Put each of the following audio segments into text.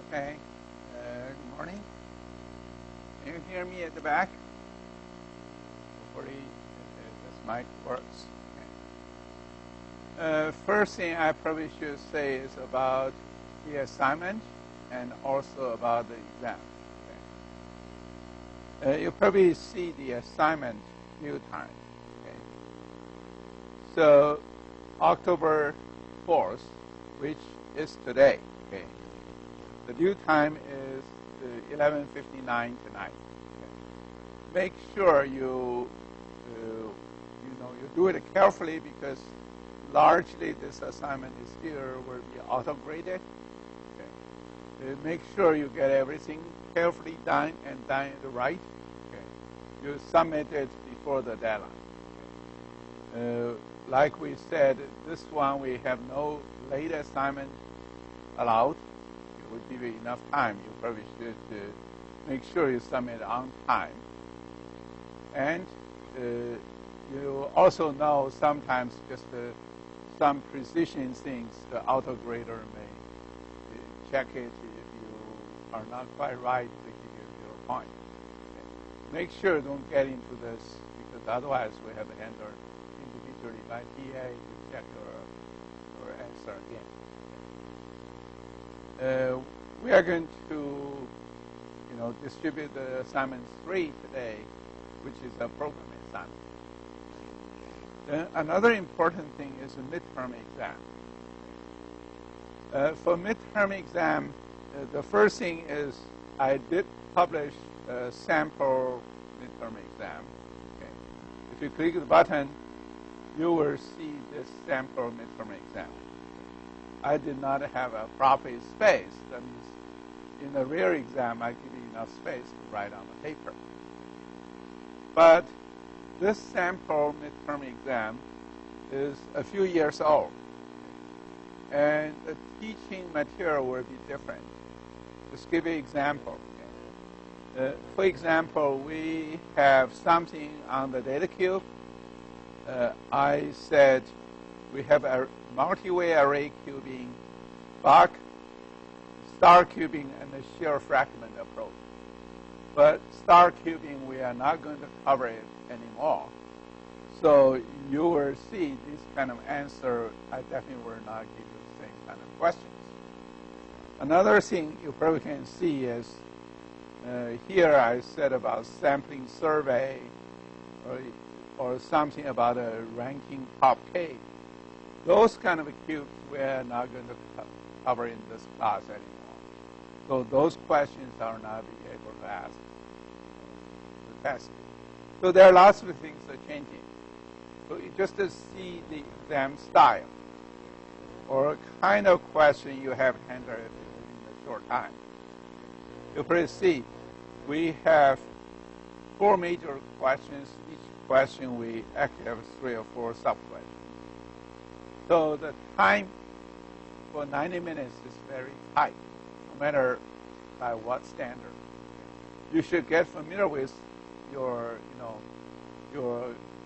Okay. Good morning. Can you hear me at the back? Hopefully, this mic works. Okay. First thing I probably should say is about the assignment and also about the exam. Okay. You probably see the assignment due time. Okay. So, October 4th, which is today. Okay. The due time is 11:59 tonight. Okay. Make sure you do it carefully because largely this assignment is still will be auto-graded. Okay. Make sure you get everything carefully done and done it right. Okay. You submit it before the deadline. Okay. Like we said, this one we have no late assignment allowed. Will give you enough time. You probably should make sure you submit on time. And you also know sometimes just some precision things, the auto-grader may check it if you are not quite right to give you your point. Okay. Make sure don't get into this because otherwise we have to enter individually by TA to check your answer again. We are going to, distribute the assignment 3 today, which is a program assignment. Then another important thing is a midterm exam. For midterm exam, the first thing is I did publish a sample midterm exam. Okay. If you click the button, you will see this sample midterm exam. I did not have a proper space. That means in the real exam, I give you enough space to write on the paper. But this sample midterm exam is a few years old. And the teaching material will be different. Just give you an example. For example, we have something on the data cube. I said we have a multi-way array cubing, Bach, star cubing, and the shear fragment approach. But star cubing, we are not going to cover it anymore. So you will see this kind of answer. I definitely will not give you the same kind of questions. Another thing you probably can see is here I said about sampling survey or something about a ranking top K. Those kind of cubes we're not going to cover in this class anymore. So those questions are not be able to ask the test. So there are lots of things that are changing. So just to see the exam style or kind of question you have to handle in a short time. You probably see we have 4 major questions. Each question we actually have 3 or 4 sub-questions. So the time for 90 minutes is very tight, no matter by what standard. You should get familiar with your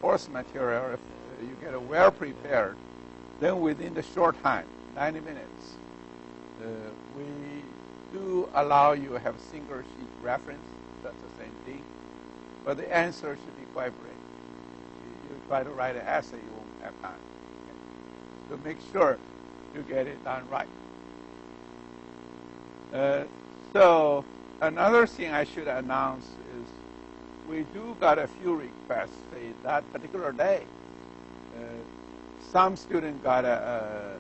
course material. If you get well prepared, then within the short time, 90 minutes, we do allow you to have single sheet reference. That's the same thing, but the answer should be quite brief. You try to write an essay, you won't have time. So make sure you get it done right. So another thing I should announce is we do got a few requests. Say that particular day, some student got a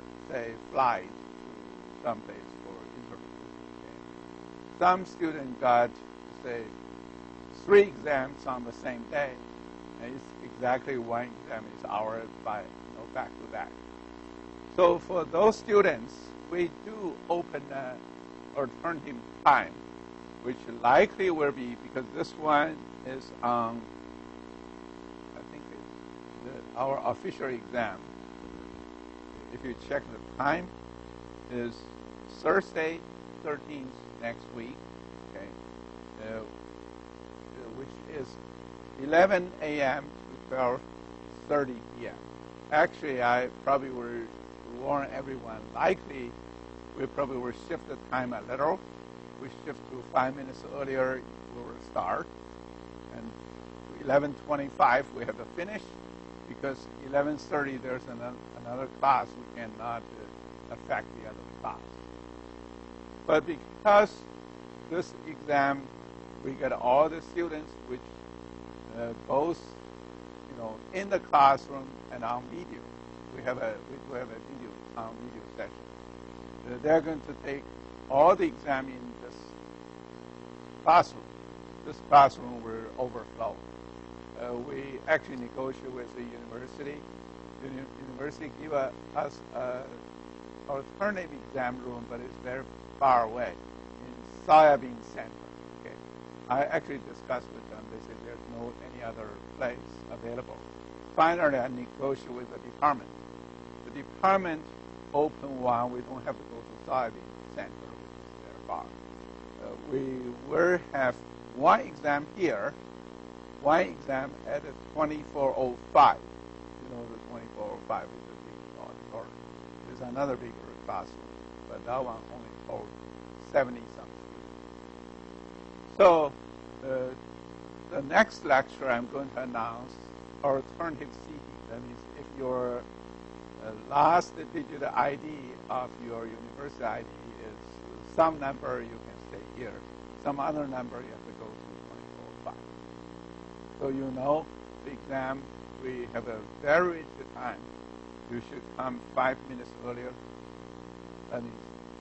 flight to someplace for interview. Okay. Some student got say 3 exams on the same day, and it's exactly 1 exam is hour by back to back. So for those students, we do open an alternative time, which likely will be, because this one is on, I think it's our official exam. If you check the time, is Thursday, 13th next week, okay, which is 11 a.m. to 12:30 p.m. Actually, I probably will warn everyone, likely we probably will shift the time a little we shift to 5 minutes earlier, we will start. And 11:25, we have to finish, because 11:30, there's another class. We cannot affect the other class. But because this exam, we get all the students, which both, in the classroom and on video. We do have a video session. They're going to take all the exam in this classroom. This classroom will overflow. We actually negotiate with the university. The university give us an alternative exam room, but it's very far away in Soybean Center. Okay, I actually discussed with them. They said there's no any other place available. Finally, I negotiate with the department. The department open one. We don't have to go to Soybean Center, which is very far. We will have one exam here, one exam at 2405. The 2405 is a big auditorium. There's another bigger classroom, but that one only holds 70-some students. So the next lecture, I'm going to announce alternative seating. That means if your last digit ID of your university ID is some number, you can stay here. Some other number, you have to go to 2405. So the exam, we have a very rigid time. You should come 5 minutes earlier. That means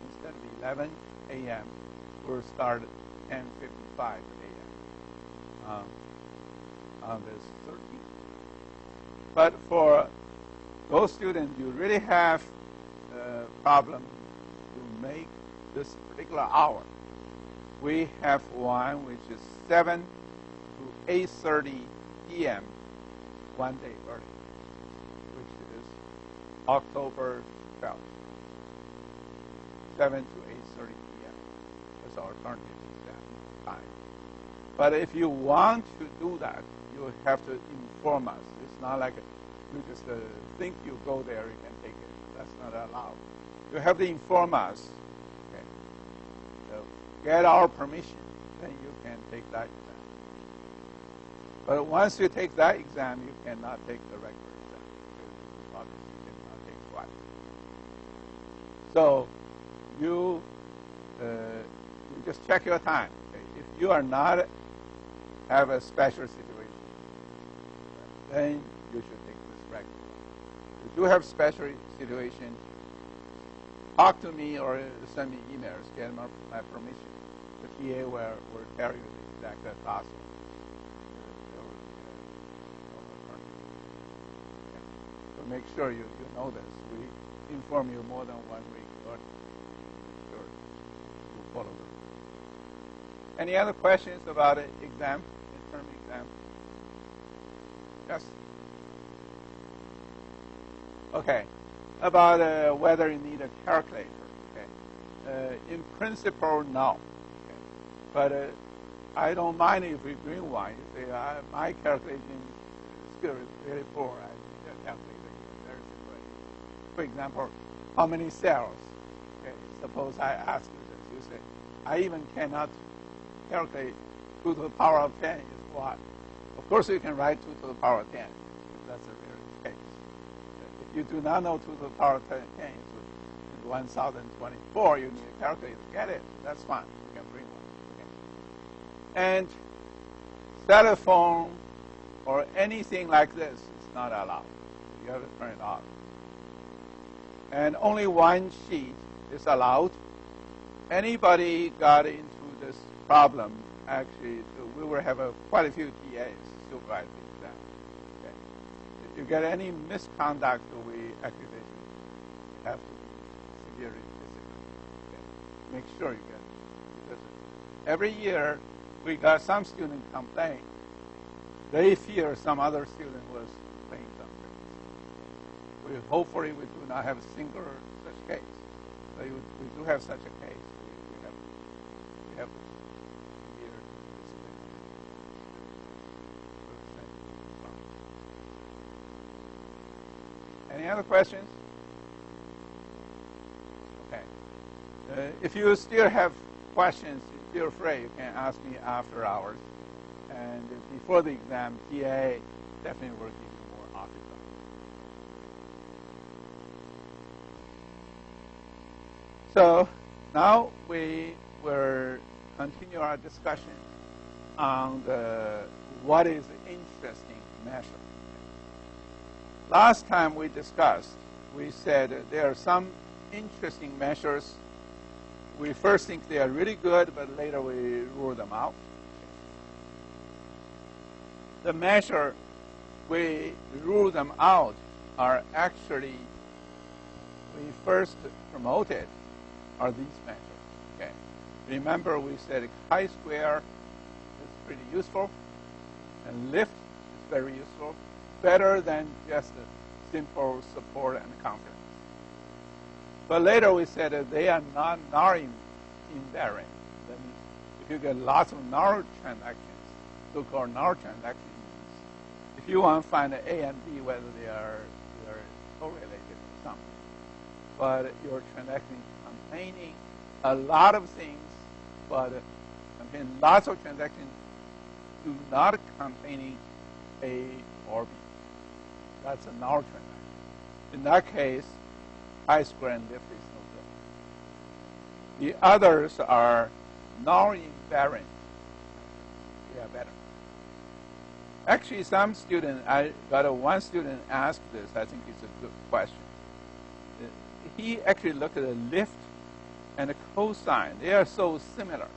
instead of 11 a.m., we'll start at 10:55 a.m. On this 13th. But for those students, you really have a problem to make this particular hour. We have one which is 7 to 8:30 p.m. one day early, which is October 12th, 7 to 8:30 p.m. That's our alternative exam time. But if you want to do that, you have to inform us. It's not like you just think you go there, you can take it. That's not allowed. You have to inform us. Okay? So get our permission, then you can take that exam. But once you take that exam, you cannot take the regular exam. You obviously cannot take twice. So you just check your time. Okay? If you are not have a special situation, then you should take this regular. If you do have special situation, talk to me or send me emails, get my permission. The PA will tell you the exact process. So make sure you know this. We inform you more than 1 week early. Make sure you follow this. Any other questions about the exam, midterm exam? Yes? Okay. About whether you need a calculator. Okay. In principle, no. Okay. But I don't mind if we bring one. You say, my calculation skill is very poor. I need a calculator. Very simple. For example, how many cells? Okay. Suppose I ask you this. You say, I even cannot calculate 2 to the power of 10 is what? Of course, you can write 2 to the power of 10. That's a rare case. If you do not know 2 to the power of 10 is 1024, you need a calculator to get it. That's fine. You can bring one. Okay. And cell phone or anything like this is not allowed. You have to turn it off. And only one sheet is allowed. Anybody got into this problem, actually, we will have quite a few TAs supervise the exam. Okay. If you get any misconduct, we actually have to be severely disciplined. Okay. Make sure you get it. Because every year, we got some student complain. They fear some other student was playing something. Hopefully, we do not have a single such case. But we do have such a case. We have severe discipline. Any other questions? Okay. If you still have questions, feel free. You can ask me after hours. And before the exam, TA definitely will give you more articles. So now we will continue our discussion on what is interesting measure. Last time we discussed, we said there are some interesting measures. We first think they are really good, but later we rule them out. The measure we rule them out are actually, we first promoted are these measures. Okay. Remember we said chi-square is pretty useful, and lift is very useful, better than just a simple support and confidence. But later we said that they are not null invariant. That means if you get lots of null transactions, so-called null transactions, if you want to find A and B, whether they are correlated or something, but your transaction containing a lot of things, but contain lots of transactions do not containing A or B. That's a null transaction. In that case, chi-square and lift is no good. The others are null invariant. They are better. Actually, some student, I got one student asked this. I think it's a good question. He actually looked at the lift and the cosine. They are so similar.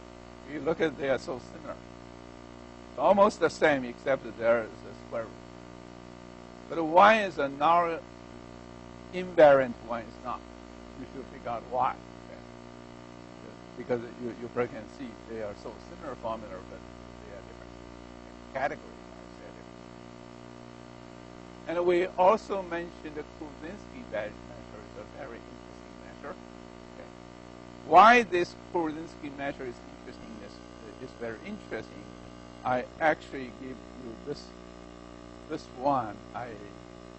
If you look at it, they are so similar. Almost the same, except that there is a square root. But one is a null invariant, one is not. You should figure out why. Okay? Because you can see they are so similar formula, but they are different categories. And we also mentioned the Kurzinski measure is a very interesting measure. Okay. Why this Kurzinski measure is interesting is very interesting. I actually give you this one. I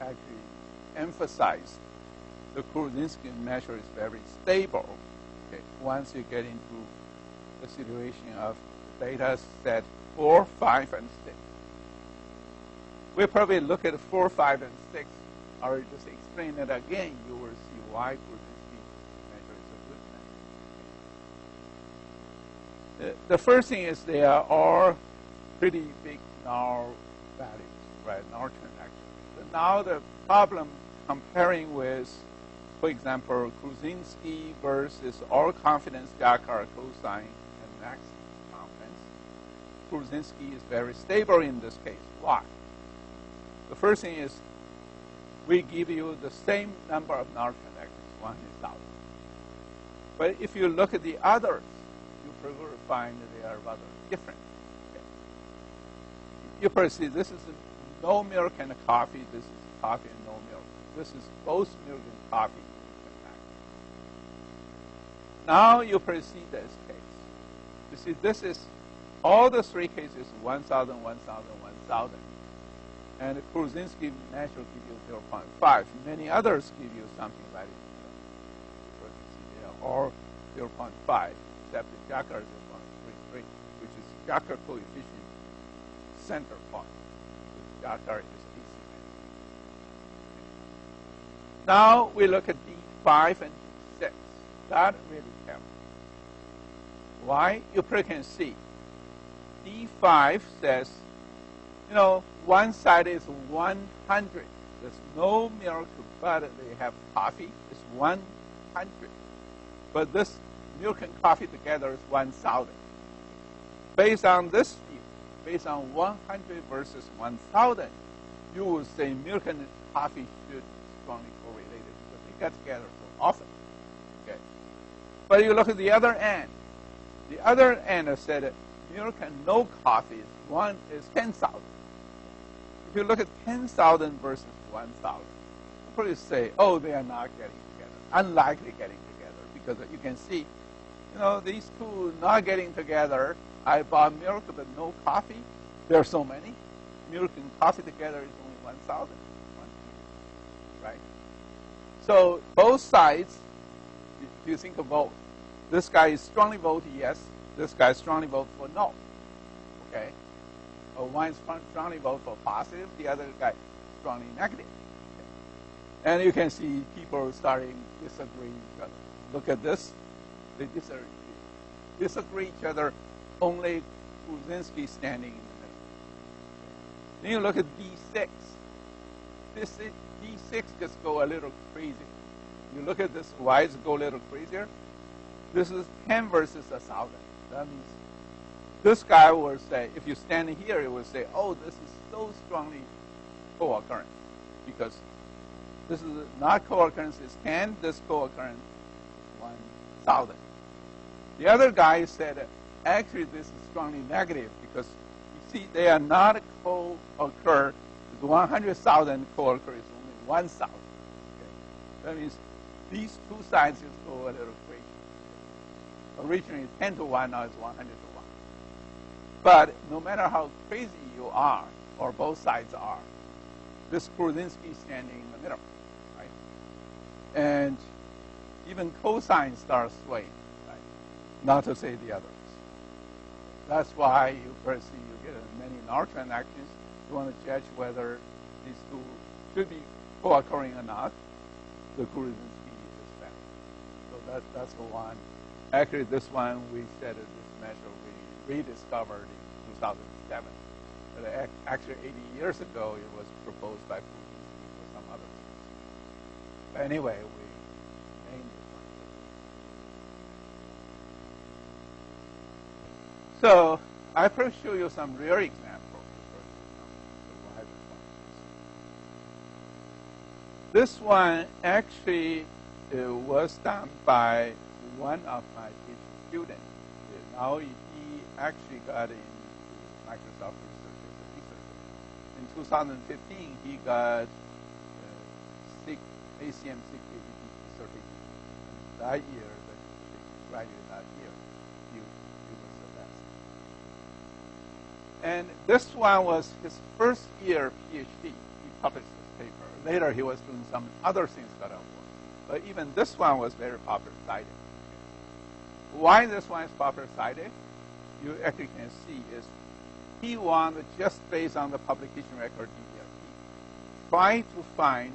actually emphasize the Kurzinski measure is very stable. Okay. Once you get into the situation of data set 4, 5, and 6. We'll probably look at 4, 5, and 6, or just explain it again. You will see why Kurzinski measure is a good measure. The first thing is they are all pretty big null values, right? Null transactions. But now the problem comparing with, for example, Kurzinski versus all confidence Jacquard cosine and max confidence. Kurzinski is very stable in this case. Why? The first thing is we give you the same number of null transactions, 1 is 1,000. But if you look at the others, you probably find that they are rather different. Okay. You probably see this is no milk and coffee. This is coffee and no milk. This is both milk and coffee. Now you probably see this case. You see this is all the three cases 1,000, 1,000, 1,000. And the Kurzinski measure gives you 0.5. Many others give you something like they are all 0.5, except the Jacquard is 0.33, which is Jacquard coefficient center point. Jacquard is AC. Now we look at D5 and D6. That really helps. Why? You probably can see. D5 says, you know, one side is 100. There's no milk, but they have coffee. It's 100. But this milk and coffee together is 1,000. Based on this view, based on 100 versus 1,000, you would say milk and coffee should strongly correlated because they get together so often. Okay. But you look at the other end. The other end said milk and no coffee is 10,000. If you look at 10,000 versus 1,000, you probably say, oh, they are not getting together, unlikely getting together, because you can see, you know, these two not getting together. I bought milk but no coffee. There are so many. Milk and coffee together is only 1,000, right? So both sides, if you think of both, This guy is strongly vote yes. This guy strongly vote for no. Okay? Or one is strongly vote for positive, the other guy strongly negative. Okay? And you can see people starting disagree each other. Look at this. They disagree each other, only Kruzinski standing in the middle. Then you look at D6. D6 just go a little crazy. You look at this, why does it go a little crazier? This is 10 versus 1,000. That means this guy will say, if you stand here, it will say, oh, this is so strongly co-occurrent. Because this is not co-occurrence, it's 10, this co-occurrence 1,000. The other guy said, actually, this is strongly negative because you see, they are not co-occur. The 100,000 co-occur is only 1,000. Okay? That means these two sides just go a little crazy. Originally 10 to 1, now it's 100 to 1. But no matter how crazy you are, or both sides are, this Kruzinski standing in the middle, right? And even cosine starts swaying, right? Not to say the others. That's why you first see you get many null transactions. You want to judge whether these two should be co-occurring or not. The Kruzinski is found. So that's the one. Actually, this one we said this measure we rediscovered in 2007. But actually, 80 years ago, it was proposed by Kruzinski for some others. But anyway, we named it. So I first show you some real examples. This one actually was done by one of my PhD students. Now he actually got into Microsoft Research as a researcher. In 2015, he got ACM 680 certificate. That year, that he graduated that year, he was the best. And this one was his first year PhD. He published this paper. Later, he was doing some other things that I worked. But even this one was very popular cited. Why this one is popular cited, you actually can see is he wanted, just based on the publication record DDLT, try to find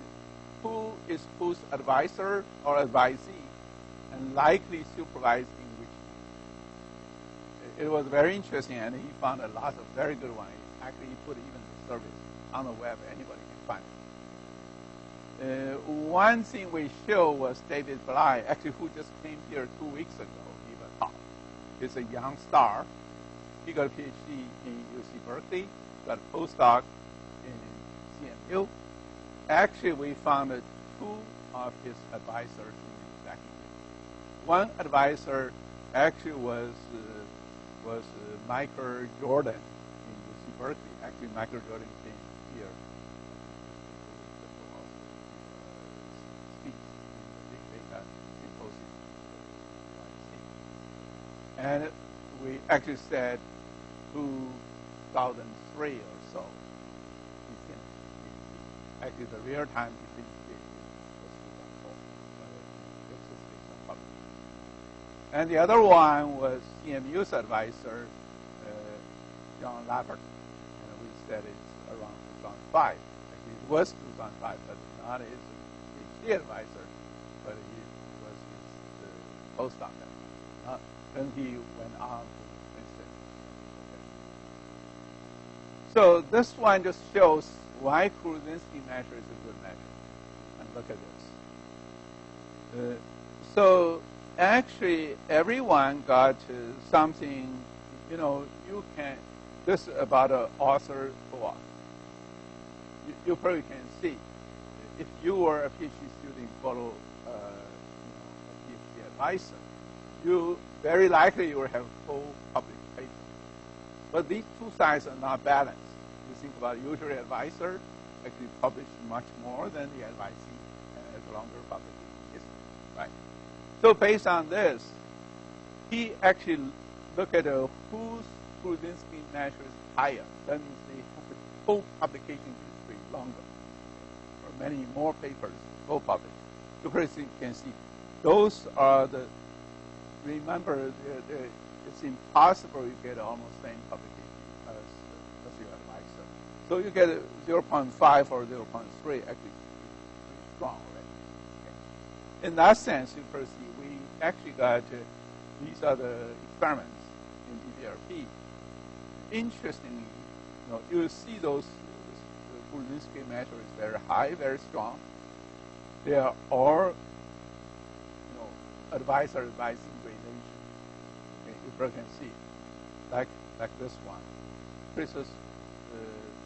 who is whose advisor or advisee and likely supervising which. It was very interesting, and he found a lot of very good ones. Actually, he put even the service on the web. Anybody can find it. One thing we show was David Bly, actually, who just came here 2 weeks ago. He's a young star. He got a PhD in UC Berkeley, got a postdoc in CMU. Actually, we found two of his advisors in exactly. One advisor actually was Michael Jordan in UC Berkeley. Actually, Michael Jordan came here speak in the Big Data Symposium. And we actually said 2003 or so. Actually, the real time he finished was 2004. So it's just based on publication. And the other one was CMU's advisor, John Lappert. And we said it's around 2005. Actually, it was 2005, but not his PhD advisor, but he was his postdoc advisor. Then he went on to Princeton. Okay. So this one just shows why Kruzinski measure is a good measure. And look at this. So actually, everyone got something, you can, this is about an author co-author. You probably can see, if you were a PhD student, follow a PhD advisor, you very likely you will have co-publication. But these two sides are not balanced. You think about usually advisor actually publish much more than the advisee and has longer publication history, right? So based on this, he actually looked at whose Kruzinski measure is higher. That means they have a co-publication history longer, or many more papers co-published. You can see those are the remember, it's impossible you get almost same publication as your advisor. So you get 0.5 or 0.3, actually pretty strong already. Okay. In that sense, you perceive we actually got these are the experiments in DBRP. Interestingly, you see those Brzezinski measure is very high, very strong. They are all advisor-advising relation. Okay, you can see, like this one. Christos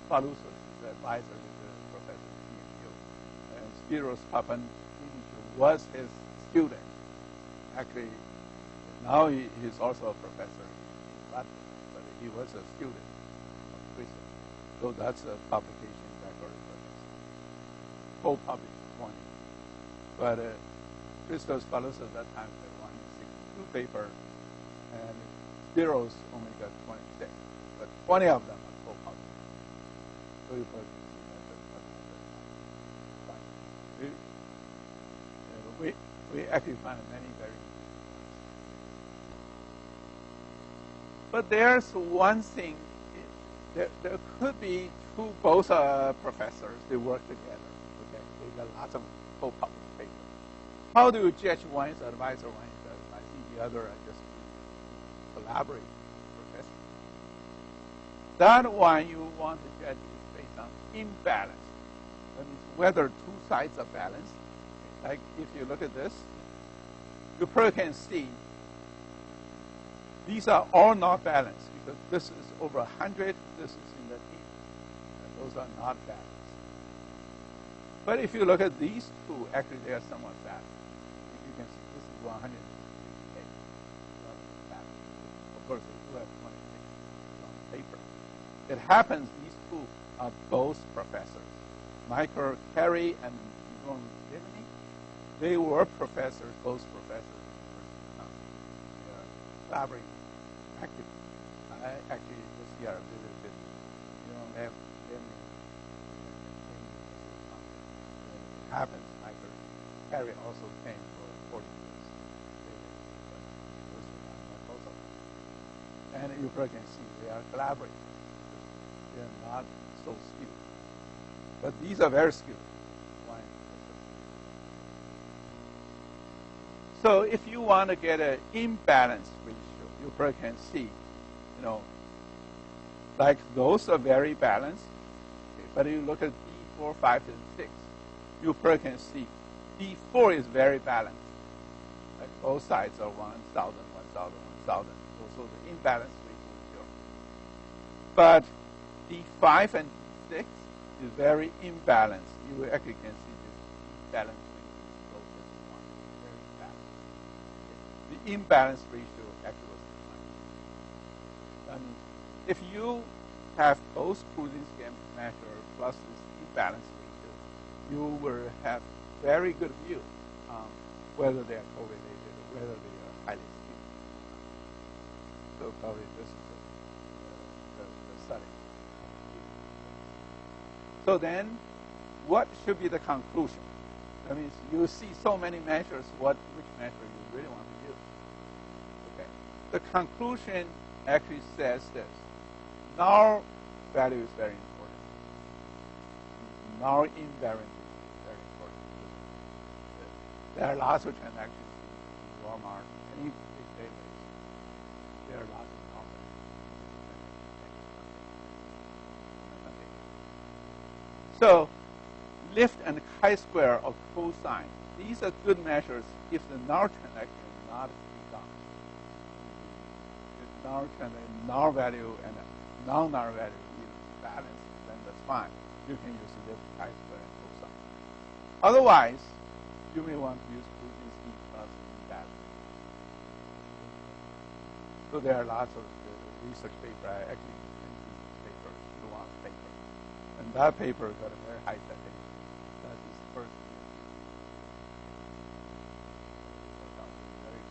Falousos is the advisor with the professor at TMU. And Spiros Papanimitou was his student. Actually, now he's also a professor in Latin, but he was a student of Christos. So that's a publication record for this. Co-published 20. But Christos Falousos at that time had 162 paper, and Spiros only got 26. But 20 of them are co-published. So you can see that we actually find many very interesting ones. But there's one thing. There could be both professors. They work together. Okay, they got lots of co-published papers. How do you judge one is advisor, one is advisee, the other are just collaborate professor? That one you want to judge is based on imbalance. That means whether two sides are balanced. Like if you look at this, you probably can see these are all not balanced because this is over 100, this is in the 80, and those are not balanced. But if you look at these two, actually they are somewhat balanced. You can see this is 168. Of course, we do have 26 on paper. It happens these two are both professors. Michael Carey and Yvonne Bimini, they were professors, both professors. They are collaborating actively. I actually this year visited, them. It happens. Michael Carey also came for 40 years. And you can see they are collaborating. They are not so skilled. But these are very skilled. So if you want to get an imbalance ratio, you probably can see, like those are very balanced. Okay, but you look at D4, 5, and 6, you probably can see D4 is very balanced. Like both sides are 1,000, 1,000, 1,000. So the imbalance ratio is 0. But D5 and D6 is very imbalanced. You actually can see this imbalance ratio is closer to 1. Very balanced. Okay. The imbalance ratio actually was defined. That means if you have both Brzezinski measure plus this imbalance ratio, you will have very good view on whether they are correlated or whether they are highly skewed. So probably this is the study. So then, what should be the conclusion? That means you see so many measures, which measure you really want to use. Okay. The conclusion actually says this. Null value is very important. Null invariant is very important. There are lots of transactions in Walmart, any big database. There are lots of null values. So lift and chi-square of cosine. These are good measures if the null transaction is not done. If null value and non-null value is balanced, then that's fine. You can use lift, chi-square, and cosine. Otherwise, you may want to use Brzezinski plus imbalance. So there are lots of research paper. I actually sent you this paper, Luan's paper. And that paper got a very high citation. That is the first year. Very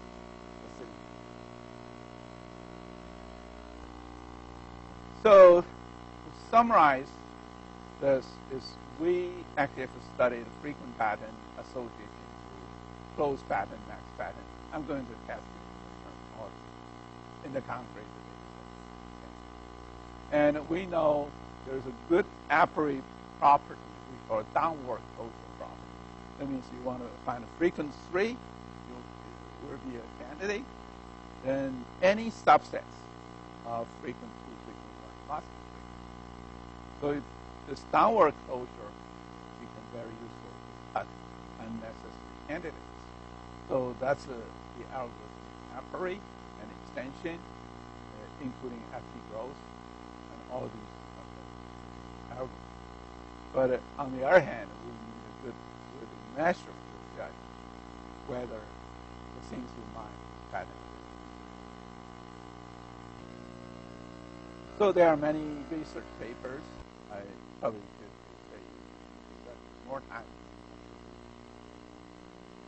specific. So to summarize this is we actually have to study the frequent pattern associated with closed pattern, max pattern. I'm going to test it. or in the concrete. Okay. And we know there's a good a priori property we call downward closure property. That means you want to find a frequency 3, you will be a candidate. Then any subsets of frequency 2, frequency 1 must be frequent. So if this downward closure becomes very useful to cut unnecessary candidates. So that's the algorithm a priori and extension, including FT growth, and all these algorithms. But on the other hand, we need a good measure to judge whether the things we mine is pattern. So there are many research papers. I probably should say that more time.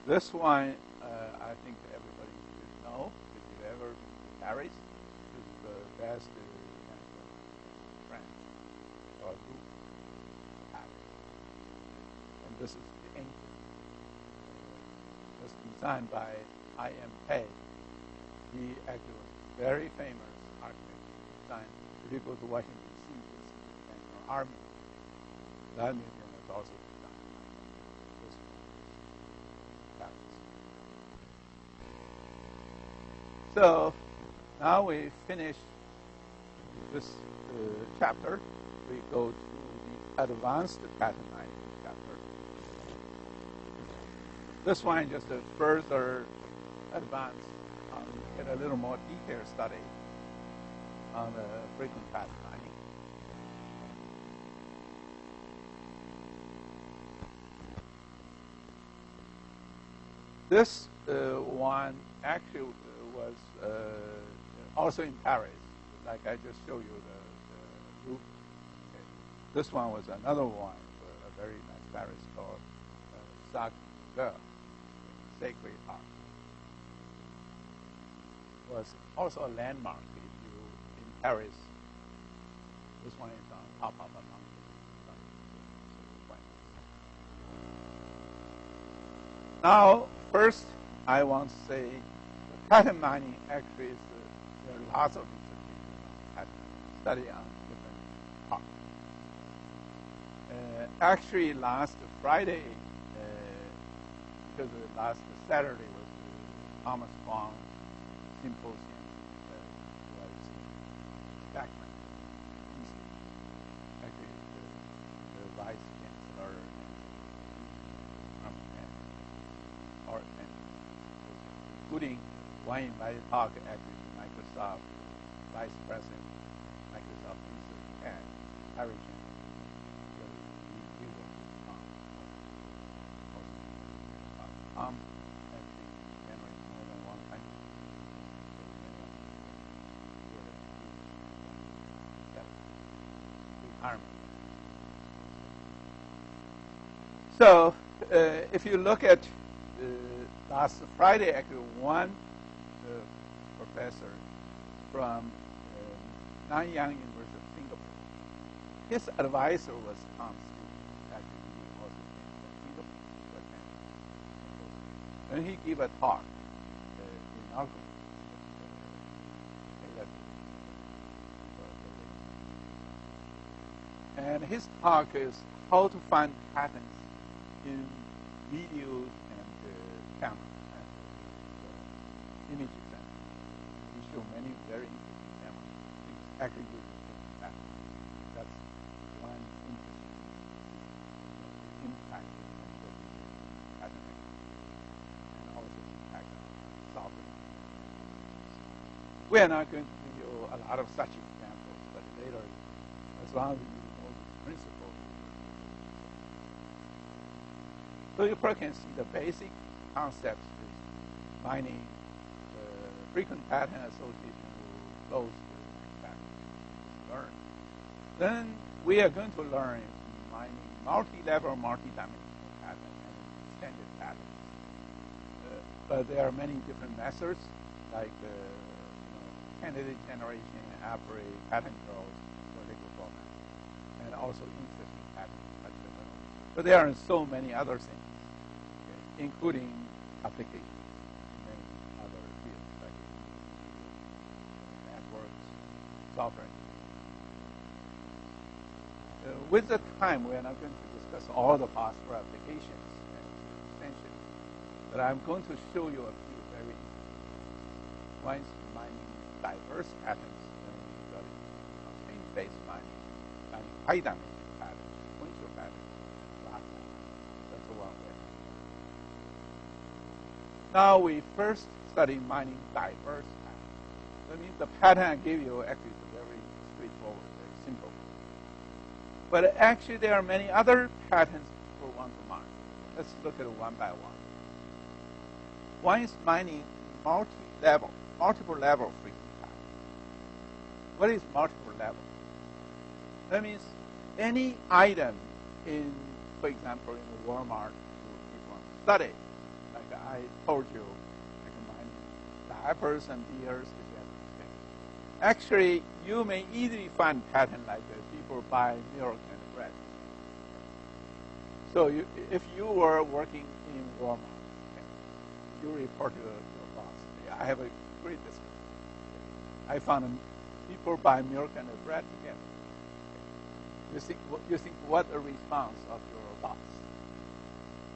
This one, I think everybody should know. If you've ever been to Paris, this is the best France or Paris. And this is the engine. It was designed by I.M. Pei. He actually was a very famous architect. Designed. If you go to Washington, D.C., you see the National Army. That museum was also designed by this Paris. So now we finish this chapter. We go to the advanced pattern mining chapter. This one just a further advance, get a little more detailed study on the frequent pattern mining. This one actually was also in Paris, like I just showed you the route. Okay. This one was another one, a very nice Paris called Sacred Art. Was also a landmark if you in Paris. This one is on top of a mountain. Now, first, I want to say the pattern mining actually is there are lots of research study on different parts. Actually, last Friday, because last Saturday was the Thomas Huang Symposium, Backman, actually the vice chancellor and including one invited talk at the Microsoft vice president, Microsoft research head, Harry Chen. He was Tom actually generates more than 100. Retirement. So if you look at last Friday, actually one professor from Nanyang University of Singapore, his advisor was Tom Stewart. Actually, he also came from Singapore to attend. And he gave a talk in Auckland. And his talk is how to find patterns in videos and camera and images. And we show many very interesting cameras. It's actually good to take patterns. That's one interesting impact of pattern and also impact on software. We are not going to give you a lot of such examples, but later, as long as you know these principles. So you probably can see the basic concepts is mining frequent pattern association with closed pattern. Learn. Then we are going to learn mining multi-level, multi-dimensional pattern and extended patterns. But there are many different methods like candidate generation, a priori, pattern growth, vertical format, and also interesting patterns. But there are so many other things, okay, including applications in many other fields like software. With the time, we are not going to discuss all the possible applications and extensions, but I'm going to show you a few very easy ones. Mining diverse patterns, and study constraint-based mining high dimension patterns, sequential patterns, block patterns. That's the one way. Now we first study mining diverse patterns. That means the pattern I give you actually is very straightforward, very simple. But actually, there are many other patterns people want to mine. Let's look at it one by one. One is mining multiple level frequency pattern. What is multiple level? That means any item in, for example, in the Walmart, people want to study. Like I told you, I can mine diapers and beers together. Actually, you may easily find pattern like that. People buy milk and bread. So if you were working in Walmart, you report to your boss, I have a great discount. I found people buy milk and bread together. You think what a response of your boss?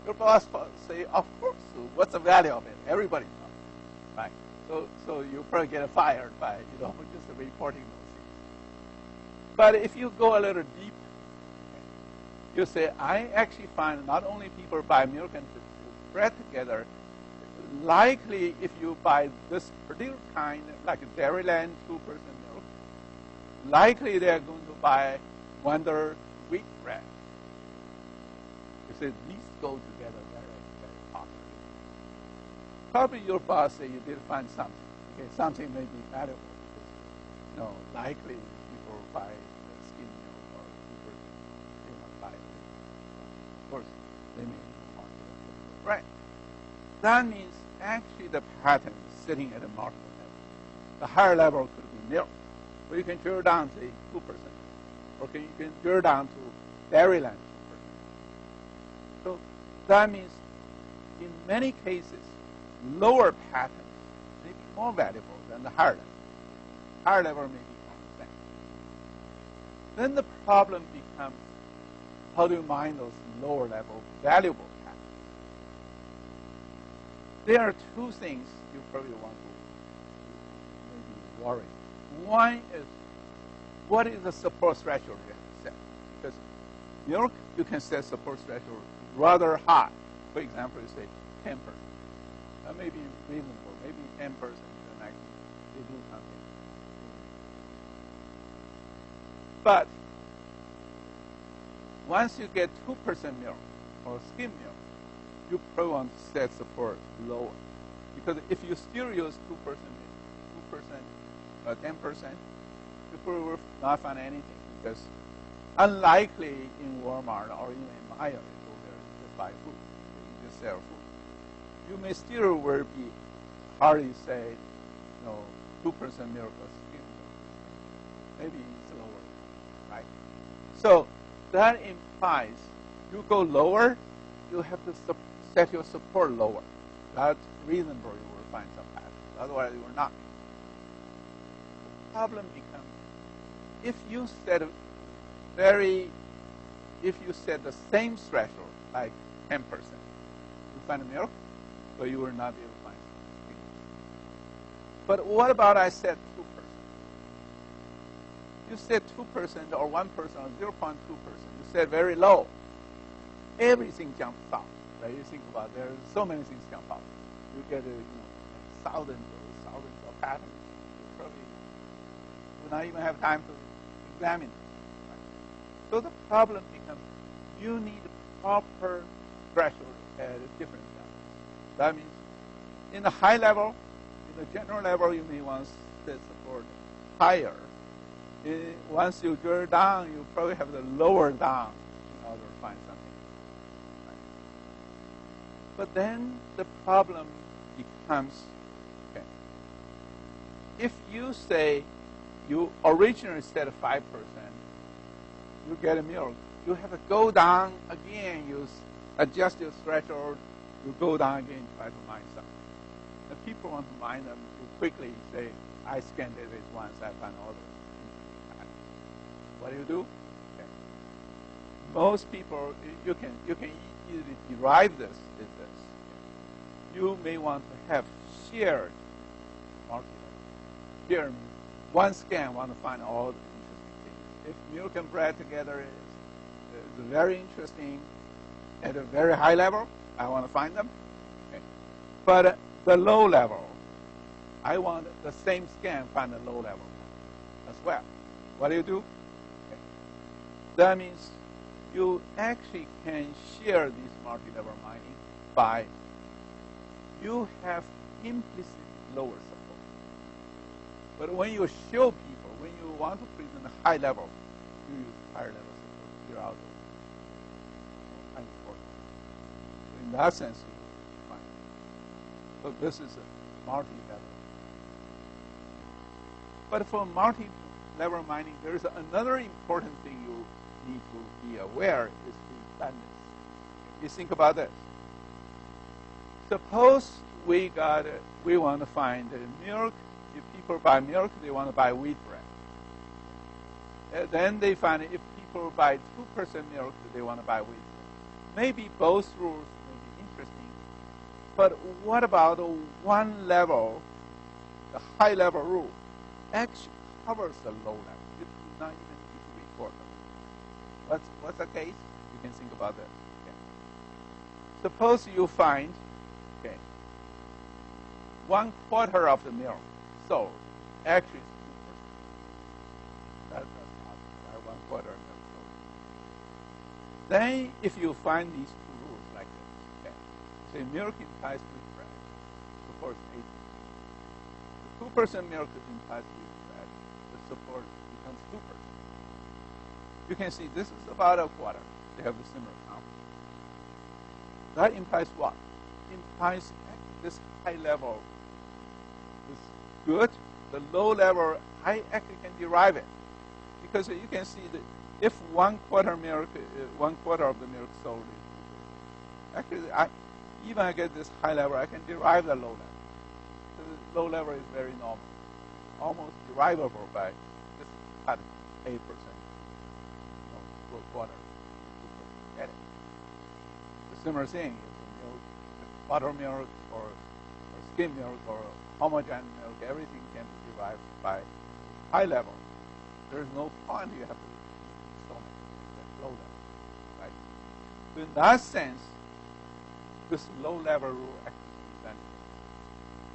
Your boss say, of course, what's the value of it? Everybody knows, right? So you probably get fired by just reporting those things. But if you go a little deeper, you say, I actually find not only people buy milk and bread together, likely if you buy this particular kind, like a Dairyland 2% milk, likely they're going to buy Wonder wheat bread. You say these go together very, very popularly. Probably your boss say you did find something. Okay, something may be valuable because likely people buy the skim milk or people do not buy it. Of course, they may want to bread. That means actually the pattern is sitting at a multiple level. The higher level could be milk, where you can drill down to 2%, or you can drill down to Dairyland 2%. So that means in many cases, lower patterns may be more valuable than the higher level. Higher level may be 1%. Then the problem becomes, how do you mine those lower level valuable patterns? There are two things you probably want to maybe worry. One is, what is the support threshold you have to set? Because milk, you can set support threshold rather high. For example, you say 10%. That may be reasonable. Maybe 10% can actually do something. But once you get 2% milk or skim milk, you probably want to set support lower. Because if you still use 2%, 10%, people will not find anything. Because unlikely in Walmart or even in Meijer, you go there and just buy food. You just sell food. You may still will be hardly say, 2% milk or skim milk. Maybe it's lower, right? So that implies you go lower, you have to set your support lower. That's reasonable. You will find some patterns. Otherwise, you will not. The problem becomes if you set the same threshold, like 10%, you find milk, so you will not be able to find something. But what about I set 2%? You set 2% or 1% or 0.2%. You set very low. Everything jumps up. Right? You think about there are so many things jump up. You get thousands of patterns. You probably will not even have time to examine them. Right? So the problem becomes you need proper threshold at different levels. That means in the high level, in the general level, you may want to set support higher. Once you drill down, you probably have to lower down in order to find something. Right? But then the problem becomes, okay, if you say you originally set 5%, you get a milk, you have to go down again, you adjust your threshold, you go down again, try to mine something. The people want to mine them, you quickly say, I scanned it once, I found all those what do? Okay. Most people, you can easily derive this is this. You may want to have shared market. Here means one scan want to find all the interesting things. If milk and bread together is very interesting at a very high level, I want to find them. Okay. But the low level, I want the same scan find the low level as well. What do? Okay. That means you actually can share this multi-level mining by you have implicit lower support. But when you show people, when you want to present a high level, you use higher level support throughout the important. So in that sense, you find. So this is a multi-level. But for multi-level mining, there is another important thing you need to be aware is redundancy. You think about this. Suppose we want to find milk. If people buy milk, they want to buy wheat bread. Then they find if people buy 2% milk, they want to buy wheat bread. Maybe both rules may be interesting, but what about one level, the high level rule, actually covers the low level. You do not even need to report them. What's the case? You can think about this. Okay. Suppose you find, okay, 1/4 of the milk sold actually is 2%. That's not right, 1/4 of milk sold. Then if you find these two rules like this, okay, say milk implies wheat bread, supports 8%. The 2% milk implies wheat bread, the support becomes 2%. You can see this is about a quarter. They have a similar confidence. That implies what? Implies this high level is good. The low level, I actually can derive it. Because you can see that if 1/4 milk, 1/4 of the milk sold is actually, even I get this high level, I can derive the low level. The low level is very normal, almost derivable by just cut 8%. Quarter. Get it. The similar thing is milk, buttermilk or skim milk or homogeneous milk, everything can be derived by high level. There's no point you have to so much low level, right? So in that sense, this low level rule actually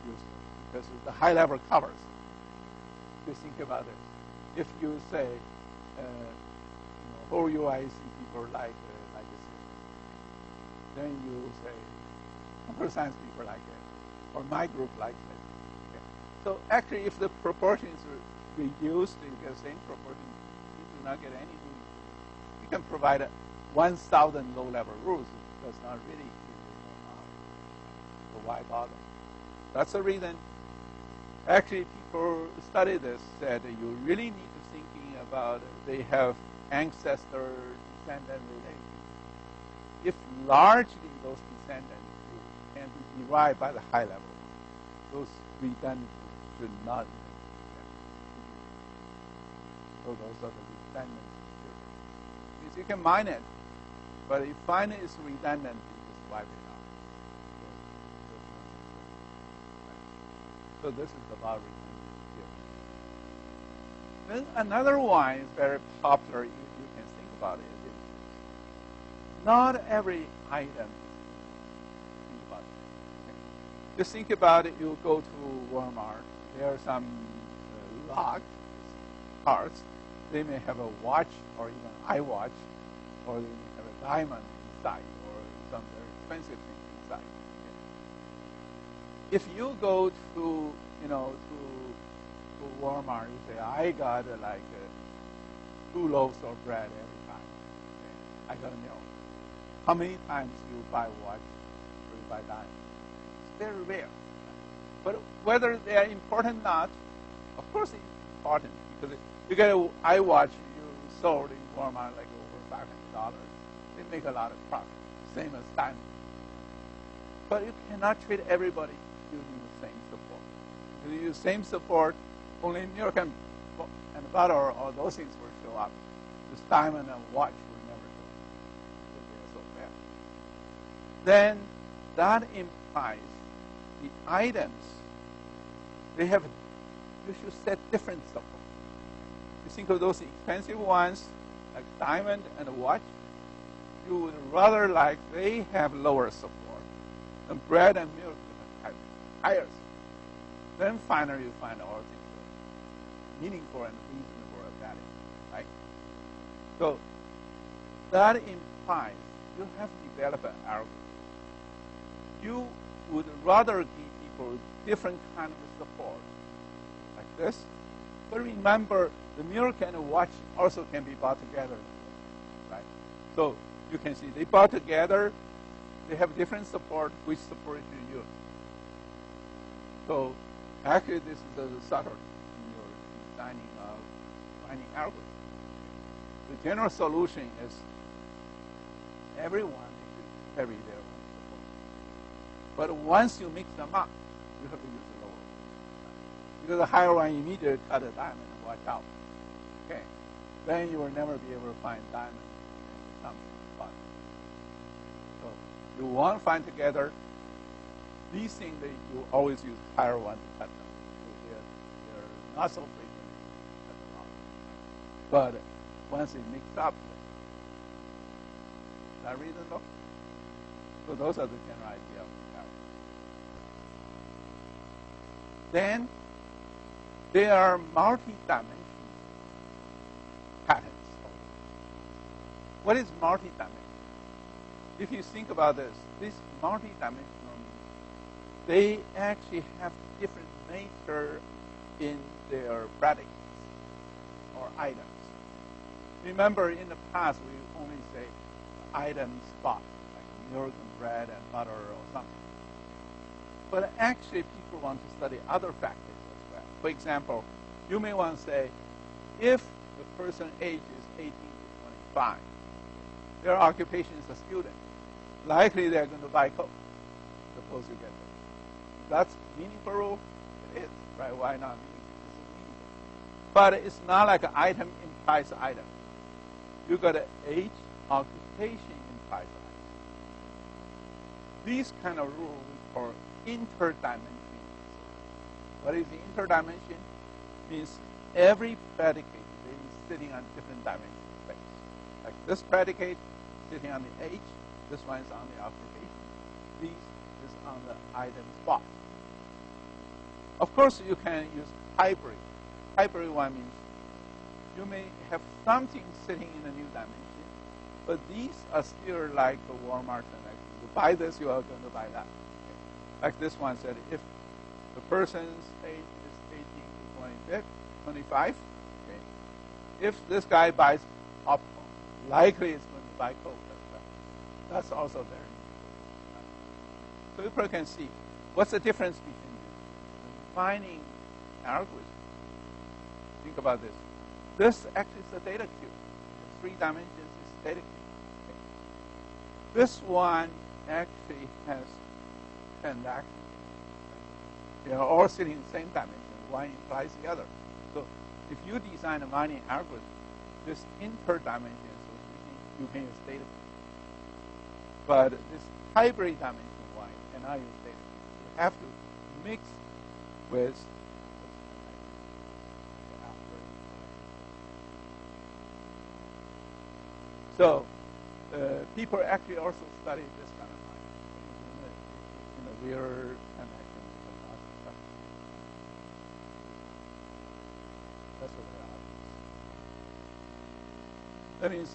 is useful because the high level covers. You think about it. If you say whole UIC people like this, then you say computer science people like it, or my group likes it. Okay. So actually, if the proportion is reduced, you get the same proportion, you do not get any new. You can provide 1,000 low-level rules. It does not really give you no harm. So why bother? That's the reason. Actually, people study this said you really need to thinking about they have ancestor-descendant relations. If largely those descendants can be derived by the high level, those redundancies should not be. So those are the redundant theories. Because you can mine it, but if you find it is redundant, you just wipe it out. So this is about redundant theory. Then another one is very popular. You can think about it. Not every item. Think about it. Okay. Just think about it. You go to Walmart. There are some locked parts. They may have a watch or even iWatch, or they may have a diamond inside, or some very expensive thing inside. Okay. If you go to Walmart, you say, I got 2 loaves of bread every time. Okay. I got a milk. How many times you buy watch or you buy diamond? It's very rare. But whether they are important or not, of course it's important because you get an iWatch you sold in Walmart over $500. They make a lot of profit, same as diamond. But you cannot treat everybody using the same support. If you use same support, only milk and butter or those things will show up. This diamond and watch will never go because they are so bad. Then that implies the items, they have, you should set different support. You think of those expensive ones, like diamond and watch, you would rather like they have lower support, and bread and milk have higher support. Then finally you find all things are meaningful and reasonable value, right? So that implies you have to develop an algorithm. You would rather give people different kind of support, like this. But remember, the milk and the watch also can be bought together, right? So you can see they bought together, they have different support, which support you use. So actually this is a subtle in your designing of mining algorithm. The general solution is everyone should carry their own support. But once you mix them up, you have to use the lower one. Because the higher one immediately cut a diamond and watch out. Okay. Then you will never be able to find diamond and something fun. So you want to find together these things that you always use higher one to cut them. They're not so frequently cut them off. But once they mix up, is that reasonable? So those are the general idea of the algorithm. Then there are multi-dimensional patterns. What is multi-dimensional? If you think about this multi-dimensional means they actually have different nature in their predicates or items. Remember, in the past, we only say item spot, like milk and bread and butter or something. But actually, people want to study other factors as well. For example, you may want to say, if the person age is 18 to 25, their occupation is a student, likely they're going to buy Coke. Suppose you get that. That's meaningful rule? It is, right? Why not meaningful? It's meaningful. But it's not like an item implies item. You got an age, occupation implies item. These kind of rules we call interdimensional. What is the interdimension? Means every predicate is sitting on different dimension space. Like this predicate sitting on the age, this one is on the occupation, this is on the item spot. Of course, you can use hybrid. Hybrid one means you may have something sitting in a new dimension, but these are still like a Walmart transaction. You buy this, you are going to buy that. Okay. Like this one said, if the person's age is 18 to 25, okay, if this guy buys popcorn, likely it's going to buy Coke as well. That's also very important. So people can see what's the difference between the mining algorithm. Think about this. This actually is a data cube. 3 dimensions is data cube. Okay. This one actually has transactions. They are all sitting in the same dimension. One implies the other. So if you design a mining algorithm, this interdimension association, you can use data cube. But this hybrid dimension one cannot use data cube. You have to mix with so people actually also study this kind of mining in the real connection with other stuff. That's what that means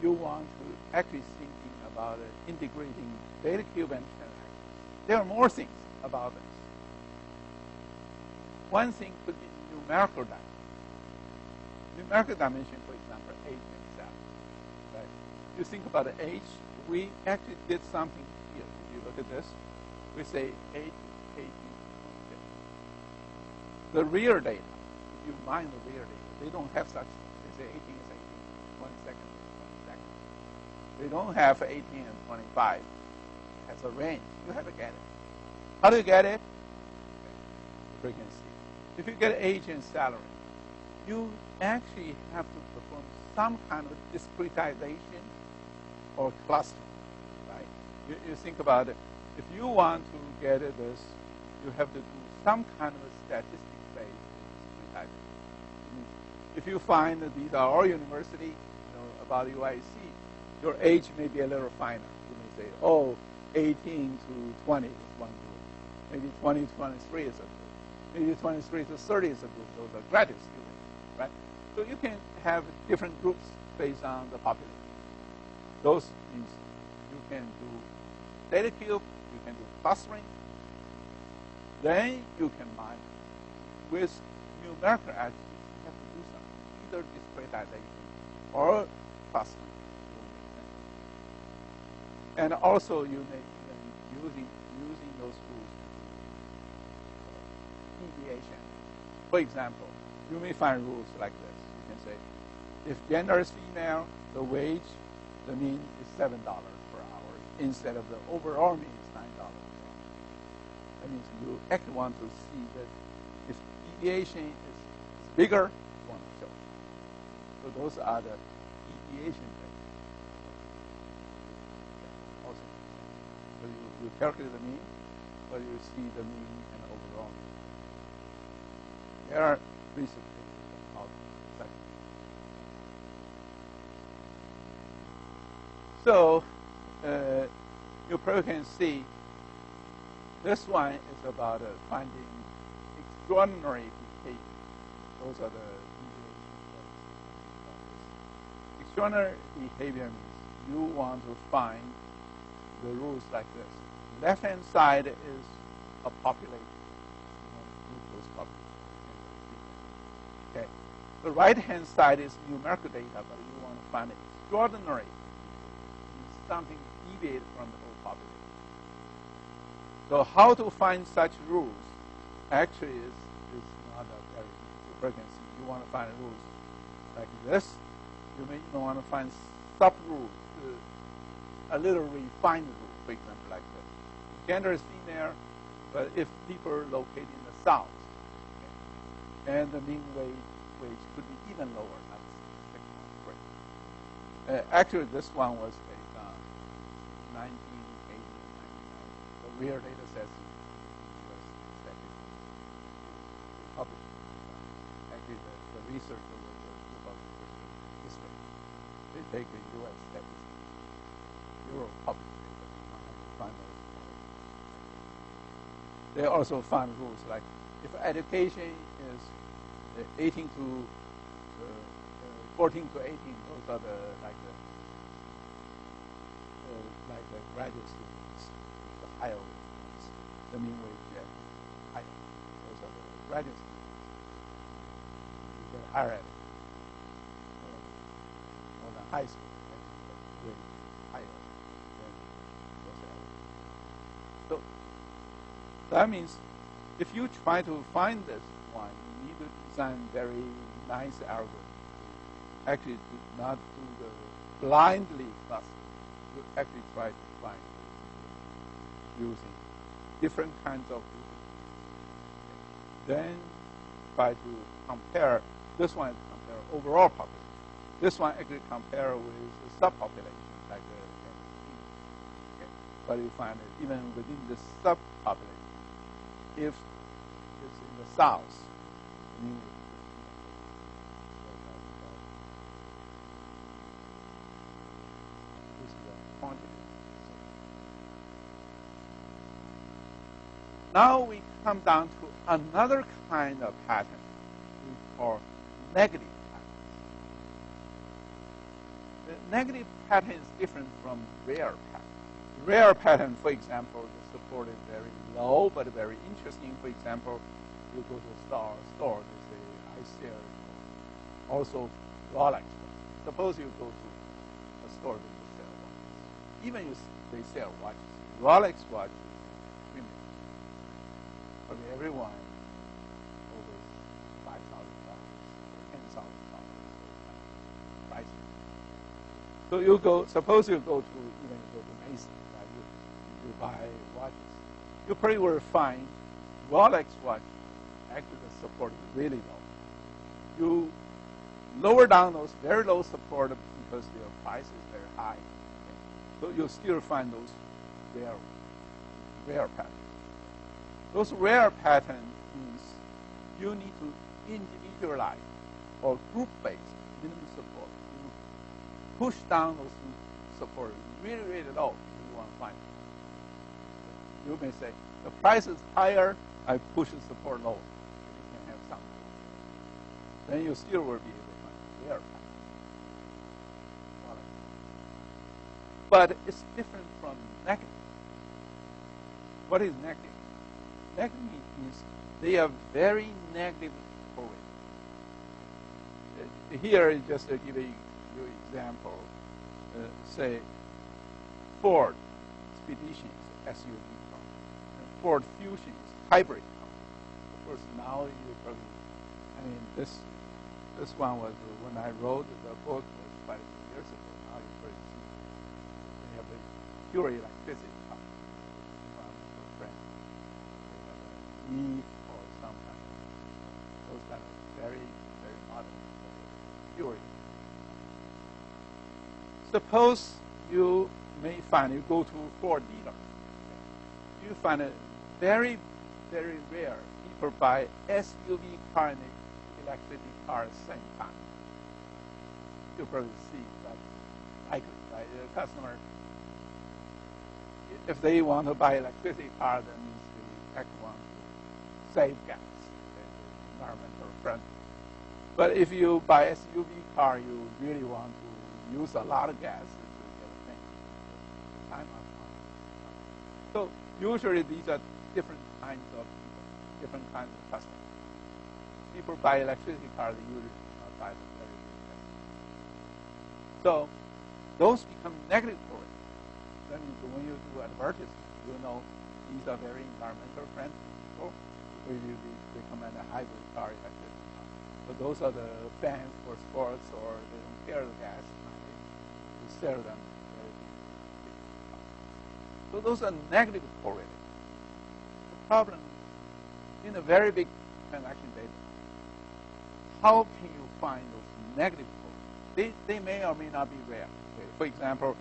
you want to actually thinking about integrating data cube and transaction. There are more things about this. One thing could be numerical dimension. Numerical dimension, for example, age and salary. Right? You think about the age, we actually did something here. If you look at this, we say age is 18 to 26. The real data, if you mine the real data, they don't have such things. They say 18 is 18, 22nd is 22nd. They don't have 18 and 25 as a range. You have to get it. How do you get it? Okay. You can see. If you get age and salary, you actually have to perform some kind of discretization or clustering, right? You think about it. If you want to get this, you have to do some kind of a statistic-based discretization. If you find that these are all university, about UIC, your age may be a little finer. You may say, oh, 18 to 20 is one group. Maybe 20 to 23 is a group. Maybe 23 to 30 is a group. Those are graduate students, right? So you can have different groups based on the population. Those means you can do data cube, you can do clustering. Then you can mine with numerical attributes. You have to do something, either discretization or clustering. And also you may even using those rules to do deviation. For example, you may find rules like this. You can say, if gender is female, the wage, the mean is $7 per hour instead of the overall mean is $9 per hour. That means you actually want to see that if deviation is bigger, you want to show. So those are the deviation rates. Also, so you calculate the mean, but you see the mean and overall mean. There are research about that. So you probably can see this one is about finding extraordinary behavior. Those are the deviations. Extraordinary behavior means you want to find the rules like this. Left-hand side is a population. You want to group those populations. Okay. The right-hand side is numerical data, but you want to find extraordinary, something deviated from the whole population. So how to find such rules actually is not a very easy. For instance, you want to find rules like this. You may even want to find sub-rules, a little refined rule, for example, like this. Gender is female, but if people are located in the south, okay, and the mean wage could be even lower, that's 6.3. Actually, this one was based on 1980 and 1990. The real data sets was published. Actually, the researcher was a group of history. They take the U.S. statistics, Euro published data, and find those. They also found rules like if education is 18 to 14 to 18, those are the graduate students, the higher ones, the mean wage higher. Those are the graduate students. You get higher ed, more than high school, the wage higher than those areas. So that means if you try to find this one, you need to design very nice algorithm. Actually, to not do the blindly cluster. You actually try to find using different kinds of grouping. Then try to compare. This one compare overall population. This one actually compare with the subpopulation, like the okay. But you find that even within the subpopulation, if it's in the south, mean this is a quantity. Now we come down to another kind of pattern we call negative patterns. The negative pattern is different from rare pattern. Rare pattern, for example, is supported very low but very interesting. For example, you go to a store, they say, I sell also Rolex. Suppose you go to a store that they sell watches. Even if they sell watches, Rolex watch is premium. But everyone over $5,000 or $10,000 prices. So you go. Suppose you go to Macy's, right? You buy watches. You probably will find Rolex watch actually the support is really low. you lower down those very low support because their price is very high. Okay. So you'll still find those rare patterns. Those rare patterns means you need to individualize or group-based minimum support. You push down those support really, really low if you want to find it. You may say, the price is higher, I push the support lower. You can have some. Then you still will be able to find rare patterns. But it's different from negative. What is negative? Negative means they are very negative correlated. Here, just to give you an example, say Ford Expedition is SUV car, and Ford Fusion is hybrid car. Of course, now you probably, this one was when I wrote the book was quite a few years ago. Now you probably see they have a pure electricity car. Or some kind of, those kind of very, very modern pure. Suppose you may find, you go to Ford dealer, you find it very, very rare people buy SUV car and electric car at the same time. You probably see that likely, right? The customer, if they want to buy electricity car, that means they actually want to save gas, environmental friendly. But if you buy SUV car, you really want to use a lot of gas to get a thing. Time on. So usually these are different kinds of people, different kinds of customers. People buy electricity cars, they usually buy them very big. So those become negative correlated. That means when you do advertising, you know these are very environmental friendly people. So you recommend a hybrid car, electricity car. But those are the fans for sports, or they don't care the gas. You sell them very big. So those are negative correlated. The problem in a very big transaction data, how can you find those negative correlated? They may or may not be rare. Okay. For example,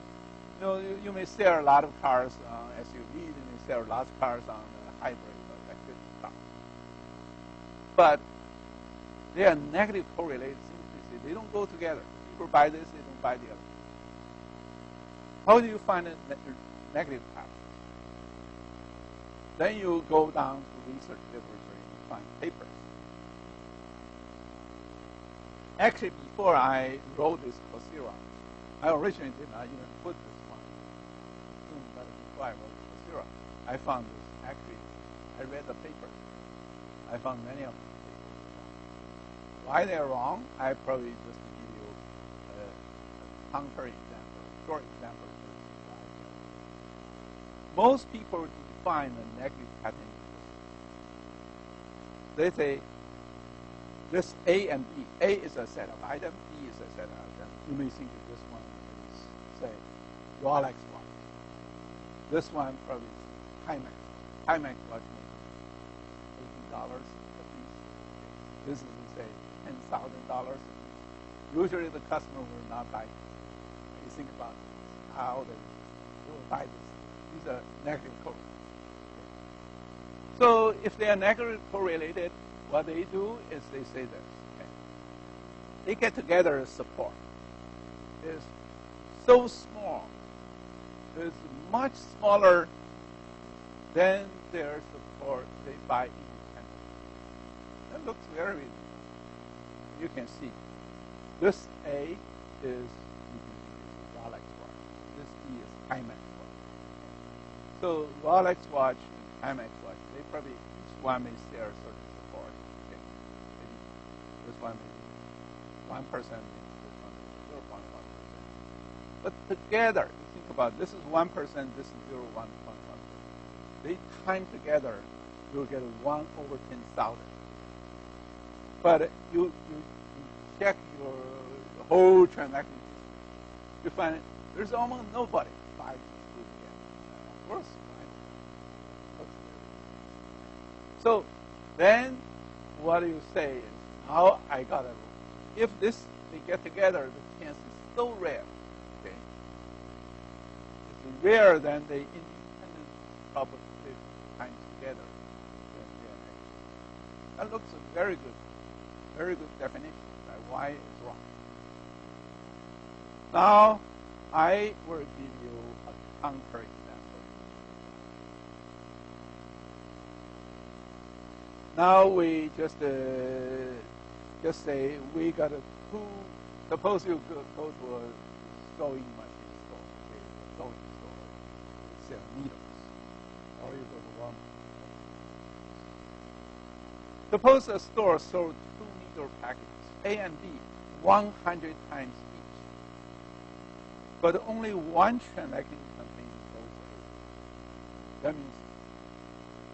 you may sell a lot of cars on SUVs, you may sell a lot of cars on hybrid or electric cars. But they are negative correlated. Simply they don't go together. People buy this, they don't buy the other. How do you find a negative pattern? Then you go down to research literature and find papers. Actually, before I wrote this Coursera, I originally did not even put this one. But before I wrote Coursera, I found this. Actually, I read the paper. I found many of them. Why they're wrong, I probably just give you a counter example, short example. Most people define a negative pattern. They say this A and B. A is a set of items, B is a set of items. You may think that this one is, say, Rolex watch. This one probably is Timex. Timex watch $80 a piece. This is, say, $10,000. Usually the customer will not buy it. You think about how they will buy this. These are negative correlated. So if they are negative correlated, what they do is they say this. Okay? They get together as support. It's so small. It's much smaller than their support they buy independently. That looks very easy. You can see this A is Rolex watch. This B is Timex watch. So Rolex watch and Timex watch, they probably each one may share a certain support. Okay. Maybe this one may be 1%, this one may be 0.1%. But together, you think about this is 1%, this is 0.1%. They time together, you'll get 1 over 10,000. But you check your whole transaction history. You find there's almost nobody buys this group yet. Of course, right? So then what you say is, now I got to if they get together, the chance is so rare. Okay, it's rarer than the independent probability times together. That looks very good definition. Right? Why it's wrong. Now I will give you a counter example. Now we just say we got a two. Suppose you go to a sewing machine store, okay, a sewing store, they sell needles, or you go to Walmart. Suppose a store sold 2 needle packages, A and B, 100 times each, but only one transaction contains both A. That means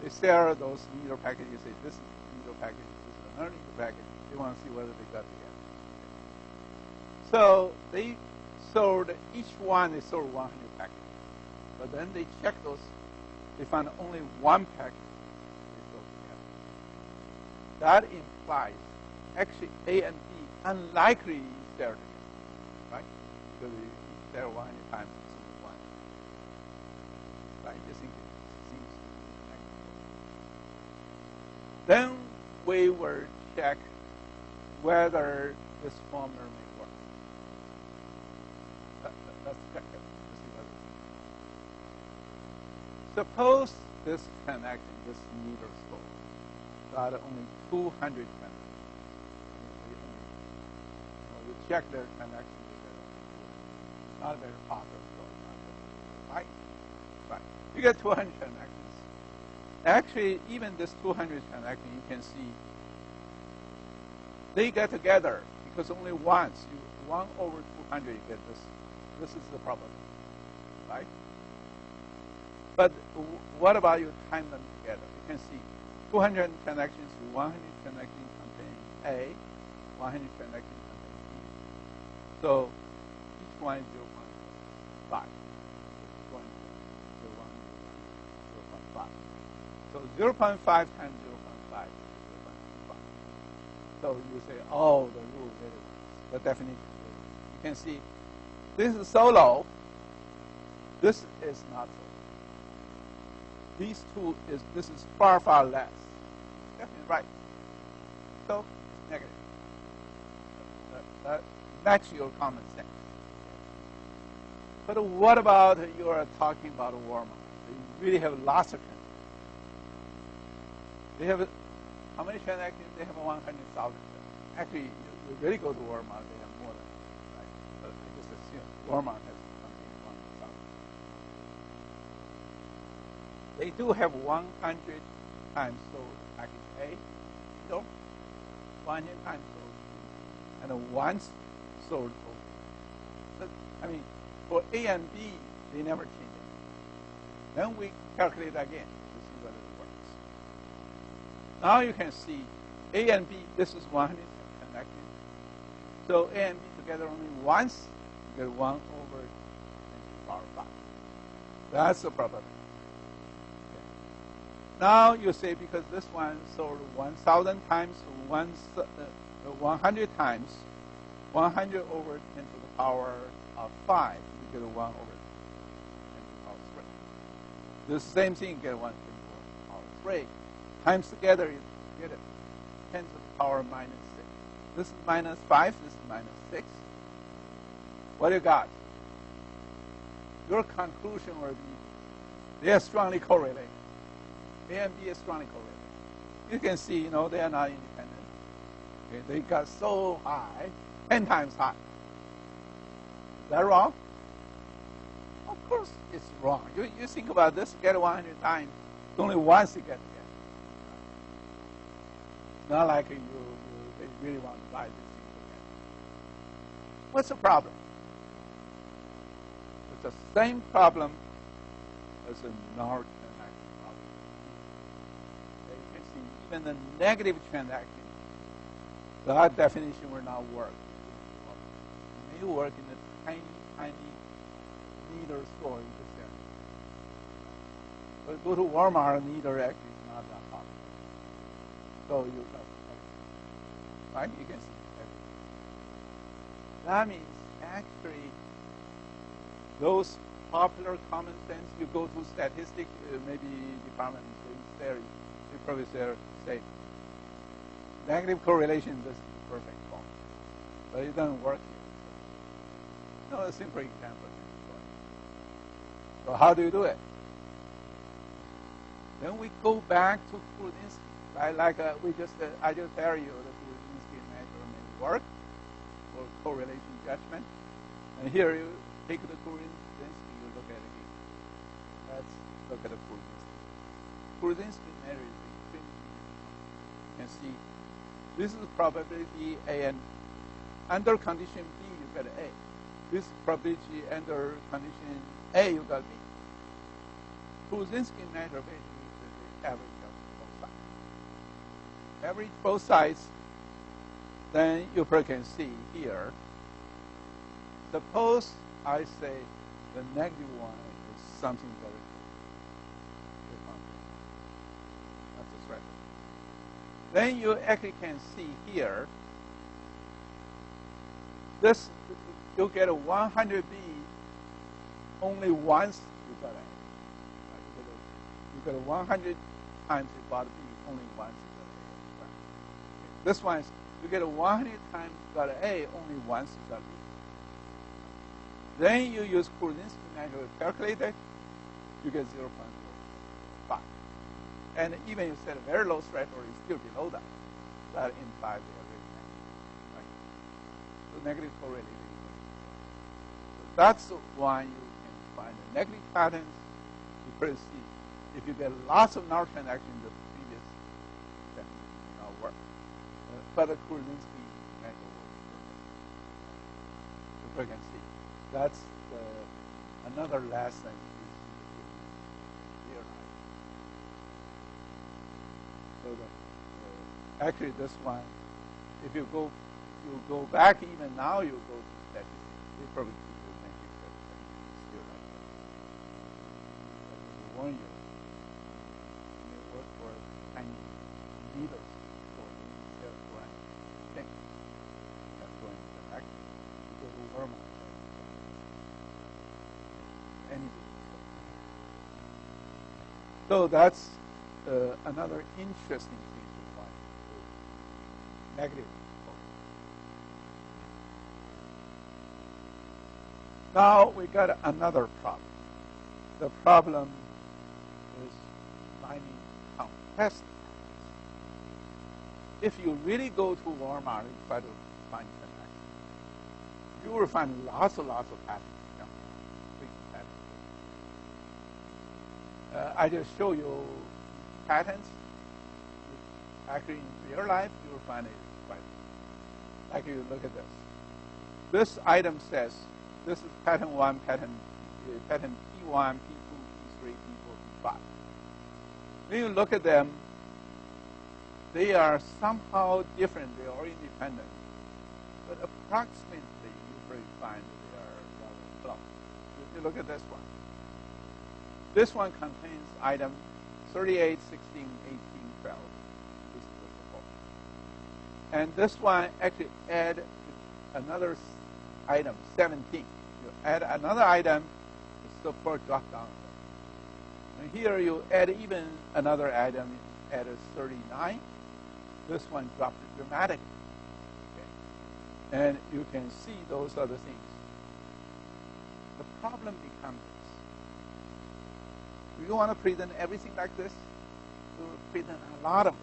they sell those needle packages. You say this is a needle package, this is another needle package. They want to see whether they got together. So they sold each one. They sold 100 packages, but then they checked those. They found only one package they sold together. That implies actually A and B unlikely sell together, right? Because they sell 100 times it's only one, right? You think it seems connected. Then we will check whether this formula may work. Let's check it. Let's see whether suppose this transaction, this needle store, got only 200 transactions. We check their transactions together. Not a very popular store, right? Right. You get 200 transactions. Actually, even this 200 transaction, you can see they get together because only once, 1 over 200, you get this. This is the probability, right? But what about you time them together? You can see 200 transactions, 100 transactions contain A, 100 transactions contain B. So each one is 0.5. Each one is 0.5. So 0.5 times 0.5 is 0.5. So you say, oh, the rule really works. The definition really works. You can see this is so low. This is not so low. These two this is far, far less. Definitely right. So it's negative. That matches your common sense. But what about you are talking about Walmart? They really have lots of transactions. They have how many transactions? They have 100,000. Actually, you really go to Walmart, they have more than that, right? But I just assume Walmart has something 100,000. They do have 100 times sold package A, so 100 times sold, and once sold over. I mean, for A and B, they never change it. Then we calculate again to see whether it works. Now you can see A and B, this is 100 transactions. So A and B together only once, you get 1 over 10 to the power 5. That's the probability. Okay. Now you say because this one sold 1,000 times, 100 times, 100 over 10 to the power of 5, you get 1 over 10 to the power 3. The same thing, you get 1 to the power 3. Times together, you get it 10 to the power minus 6. This is minus 5, this is minus 6. What do you got? Your conclusion will be they are strongly correlated. A and B is strongly correlated. You can see, they are not independent. Okay, they got so high, 10 times high. Is that wrong? Of course it's wrong. You think about this, get 100 times, it's only once you get together. It's not like they really want to buy this thing together. What's the problem? It's the same problem as a non-transaction problem. Okay, you can see even the negative transaction, that definition will not work. It may work in a tiny, tiny needle store in this area. But go to Walmart, needle actually is not that popular. So you got right? You can see everything. That means actually those popular common sense, you go to statistics, maybe department there, you probably say negative correlation is the perfect form. But it doesn't work here. No, a simple example. So how do you do it? Then we go back to Kurdinsky, right? Like I just tell you the Kurdinsky measurement work for correlation judgment. And here you take the Kurdinsky, you look at it here. Let's look at the Kurdinsky. Kurdinsky measure is extremely difficult. You can see this is probability A, and under condition B you get A. This probability under condition A you got B. Kurdinsky measure basically is the average of both sides. Average both sides, then you can see here. Suppose I say the negative one is something very good. That's a threshold. Then you actually can see here, this you get a 100B only once you got A. You get a 100 times you got B only once you got A. Okay. This one is you get a 100 times you got A only once you got B. Then you use Kurdinsky measure to calculate it, you get 0.05. And even if you set a very low threshold, it's still below that. That implies they are very negative. Right? So negative correlation. So that's why you can find the negative patterns. You could see if you get lots of null transactions, the previous step will not work. But the Kurdinsky measure works perfect. You can see. That's another lesson is real life. So actually this one, if you go back even now, you go to statistics, they probably keep the same thing still like that. But 1 year, they work for tiny needles for instead of one thing. That's going back. You go to Vermont. So that's another interesting thing to find. Negative. Now we got another problem. The problem is finding contested. If you really go to Walmart and try to find transactions, you will find lots and lots of patterns. I just show you patterns. Actually, in real life, you will find it quite. Like you look at this. This item says this is pattern 1, pattern P1, P2, P3, P4, P5. When you look at them, they are somehow different. They are independent, but approximately you probably find that they are rather close. If you look at this one. This one contains item 38, 16, 18, 12. This is the support. And this one actually add another item, 17. You add another item, the support drop down. And here you add even another item, add a 39. This one dropped dramatically. Okay. And you can see those other things. The problem becomes do you want to present everything like this? You present a lot of them.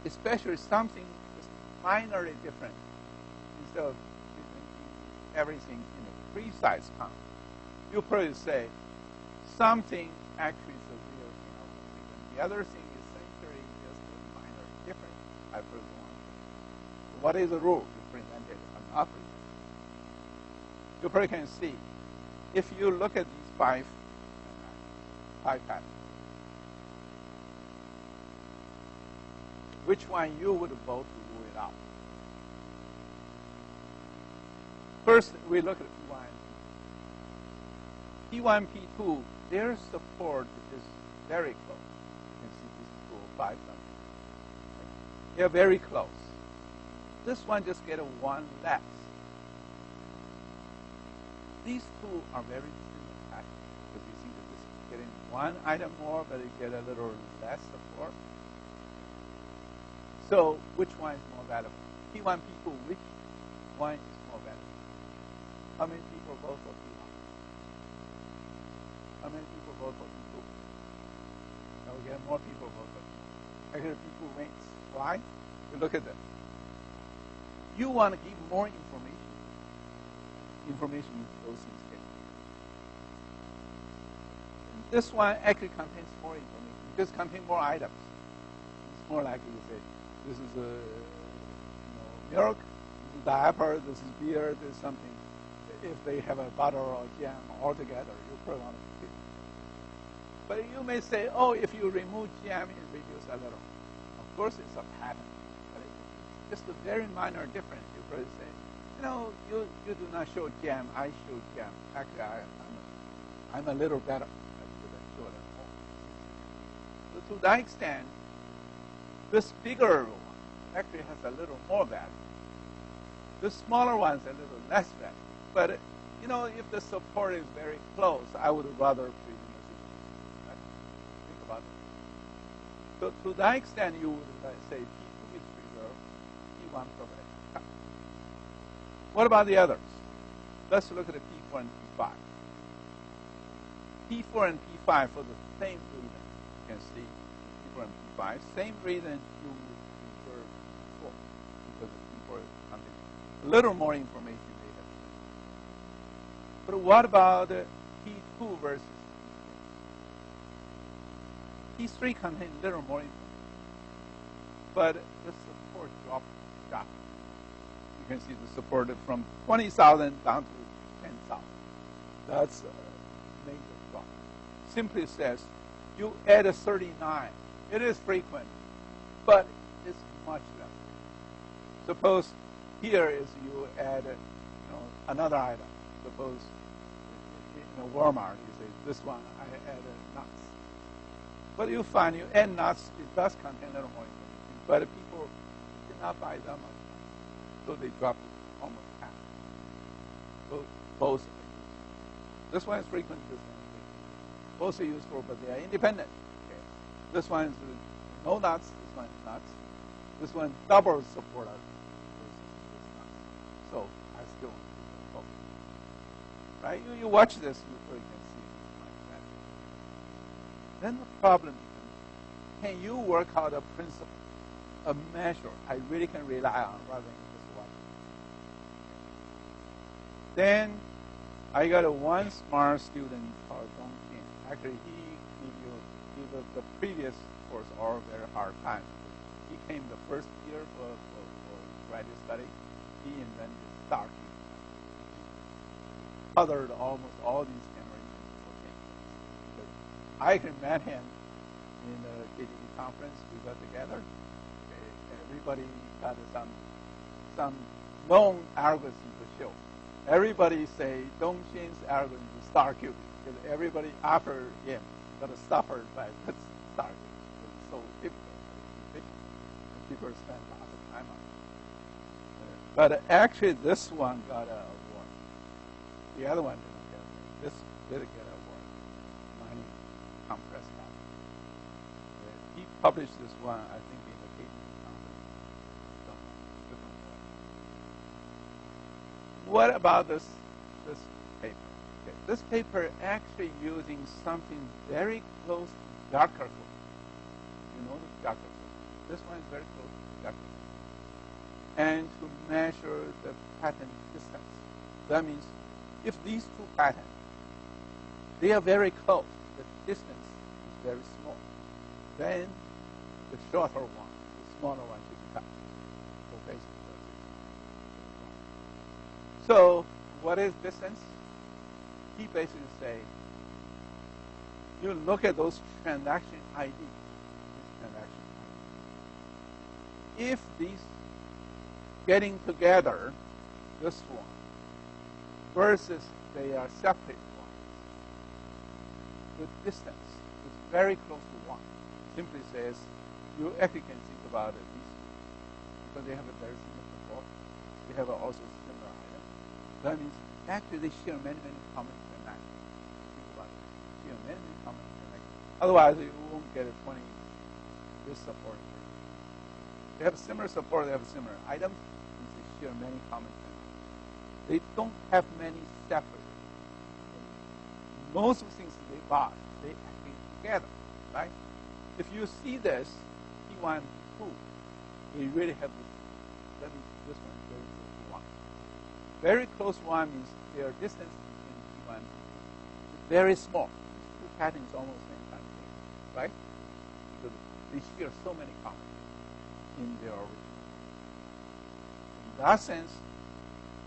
Especially something is minorly different instead of presenting everything in a precise count. You probably say something actually is a real and the other thing is essentially just a minor difference. I probably want. What is the rule? You present it or not present it. You probably can see if you look at these five patterns, which one you would vote to rule it out? First, we look at P1, P1, P2. Their support is very close. You can see this is 205 something. They're very close. this one just get a one less. These two are very similar patterns because you see that this is getting one item more, but it get a little less support. So which one is more valuable? P1, P2, which one is more valuable? How many people vote for P1? How many people vote for P2? Now we get more people vote for P2. Actually, P2 wins. Why? You look at this. You want to give more information. Information goes in scale. This one actually contains more information because it contains more items. It's more likely to say, this is milk, this is diaper, this is beer, this is something. If they have a butter or jam all together, you probably want to pick. But you may say, oh, if you remove jam, it reduces a little. Of course, it's a pattern. But it's just a very minor difference. You probably say, you do not show jam, I show jam. Actually, I'm a little better. I show them more. So to that extent, this bigger one actually has a little more value. The smaller one is a little less value. But if the support is very close, I would rather presume the situation. Right? Think about it. So to that extent, you would say P2 is preserved, P1 provided. What about the others? Let's look at the P4 and P5. P4 and P5 for the same reason. You can see P4 and P5. Same reason you would preserve P4 because P4 is something a little more information they have. But what about P2 versus P3? P3 contains a little more information, but the support dropped sharply. You can see the support from 20,000 down to 10,000. That's a major drop. Simply says you add a 39. It is frequent, but it's much less. Suppose here is you add another item. Suppose in a Walmart you say this one I added nuts. But you find you add nuts, it does contain a little more information, but people did not buy that much. So they dropped it almost half. So both are useful. This one is frequent, this one is frequent. Both are useful, but they are independent. Okay. This one is no nuts, this one is nuts. This one doubles support versus this nuts. So I still want to keep them both. Right? You watch this, you probably can see it like that. Then the problem becomes, can you work out a principle, a measure I really can rely on rather than then I got one smart student called Dong Jin. Actually, he gave the previous course all very hard time. He came the first year for graduate study. He invented star cube. Covered almost all these generations for 10 years. I actually met him in the KGB conference. We got together. Everybody got some known algorithm to show. Everybody say Dongxin's algorithm is star cubing because everybody after him got suffered by this star cubing. It's so difficult, efficient, and people spend lots of time on it. But actually, this one got an award. The other one didn't get an award. This did get an award. Mining compressed data. He published this one, I think, in the KGB conference. Different way. What about this paper? Okay. This paper actually using something very close to darker code. You know the darker code. This one is very close to darker code. And to measure the pattern distance. That means if these two patterns, they are very close, the distance is very small, then the shorter one, the smaller one should be cut. So basically, so what is distance? He basically say, you look at those transaction ID, if these getting together, this one, versus they are separate ones, the distance is very close to 1. Simply says, you actually can think about it, these two, because they have a very similar support. they have also similar items. That means actually they share many common transactions. Think about it. Share many common transactions. Otherwise, you won't get a 20 this support here. They have similar support. They have similar items. Means they share many common transactions. They don't have many separate. Most of the things they bought, they actually together, right? If you see this, T1, T2, they really have this. That means this one is very close to 1. Very close to 1 means their distance between T1 and T2 is very small. These two patterns almost the same kind of thing, right? Because they share so many common things in their origin. In that sense,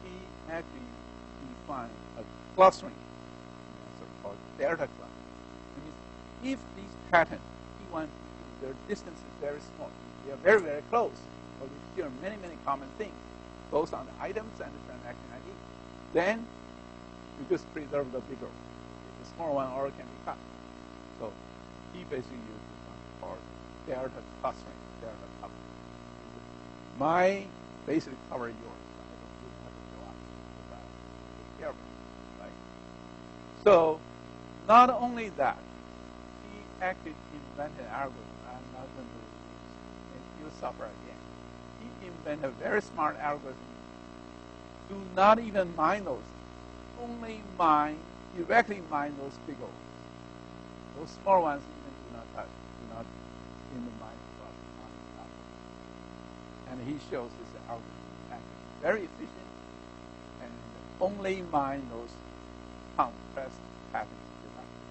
he actually defined a clustering method called delta cluster. That means if these patterns, T1, T2, their distance is very small, they are very close, but we share many common things, both on the items and the transaction ID, then you just preserve the bigger one. The small one already can be cut. So he basically uses something called delta clustering, delta cover. My basically cover yours. I don't have to show up because I take care of it, right? So not only that, he actually invented an algorithm. I'm not going to make you suffer again. He invented a very smart algorithm. Do not even mine those. Only directly mine those big ones. Those small ones even do not touch, do not in the mine process. And he shows this algorithm actually very efficient and only mine those compressed patterns directly.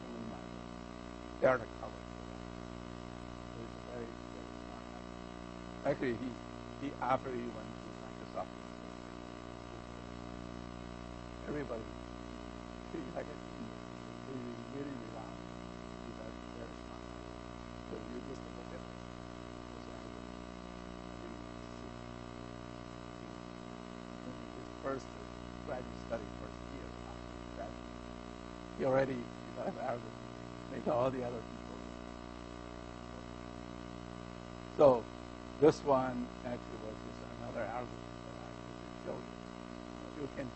Only mine those. They are the cover. So it's a very smart algorithm. Actually, he after he went to Microsoft, everybody feels like they really rely on it. Because it's very smart. So you just look at it. Those algorithms. When his first graduate study first year after graduate, he already developed algorithms, make all the other people. So this one actually was just another algorithm that I could show you. You can,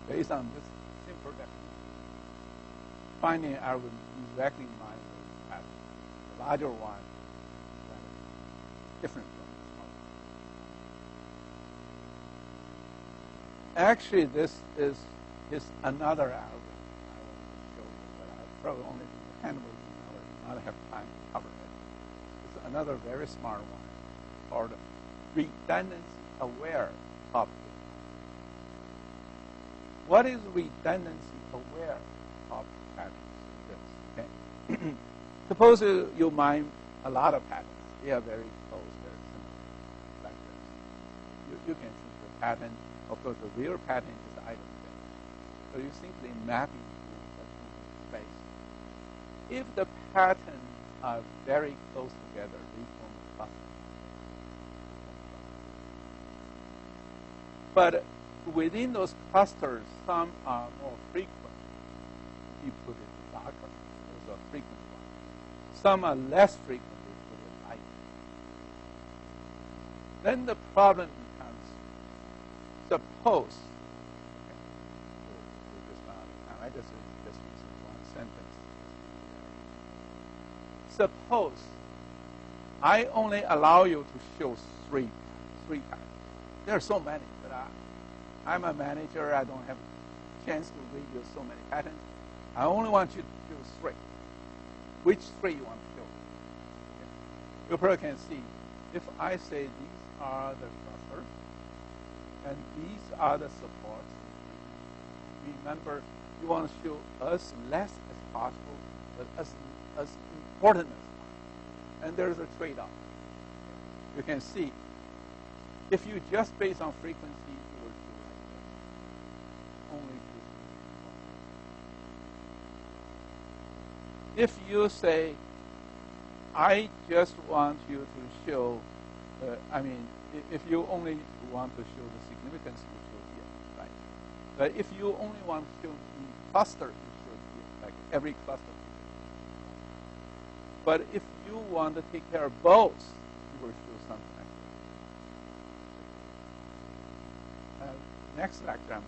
based on this simple definition, finding an algorithm directly mine those patterns. The larger one is different from the smaller one. Actually, this is another algorithm I want to show you, but I'll probably only do the cannibalism. I will not have time to cover it. It's another very smart one called redundancy-aware optics. What is redundancy-aware optic patterns? Okay. Suppose you mine a lot of patterns. They are very close, very similar, like this. You can think the pattern, of course, the real pattern is the item space. So you simply map it to a space. If the patterns are very close together, they form a cluster. But within those clusters, some are more frequent. You put it darker. Those are frequent ones. Some are less frequent. You put it light. Then the problem becomes, suppose, I just use one sentence. Suppose I only allow you to show three patterns. There are so many, but I'm a manager. I don't have a chance to read you so many patterns. I only want you to choose 3. Which 3 you want to show? Okay. You probably can see, if I say these are the clusters and these are the supports, remember you want to show as less as possible, but as important as possible. And there's a trade-off. You can see, if you just base on frequency, you will do like this. Only frequency. If you say, I just want you to show, if you only want to show the significance, you show here, right? But if you only want to show the cluster, you show here, like every cluster. But if you want to take care of both, you will show something like next lecture.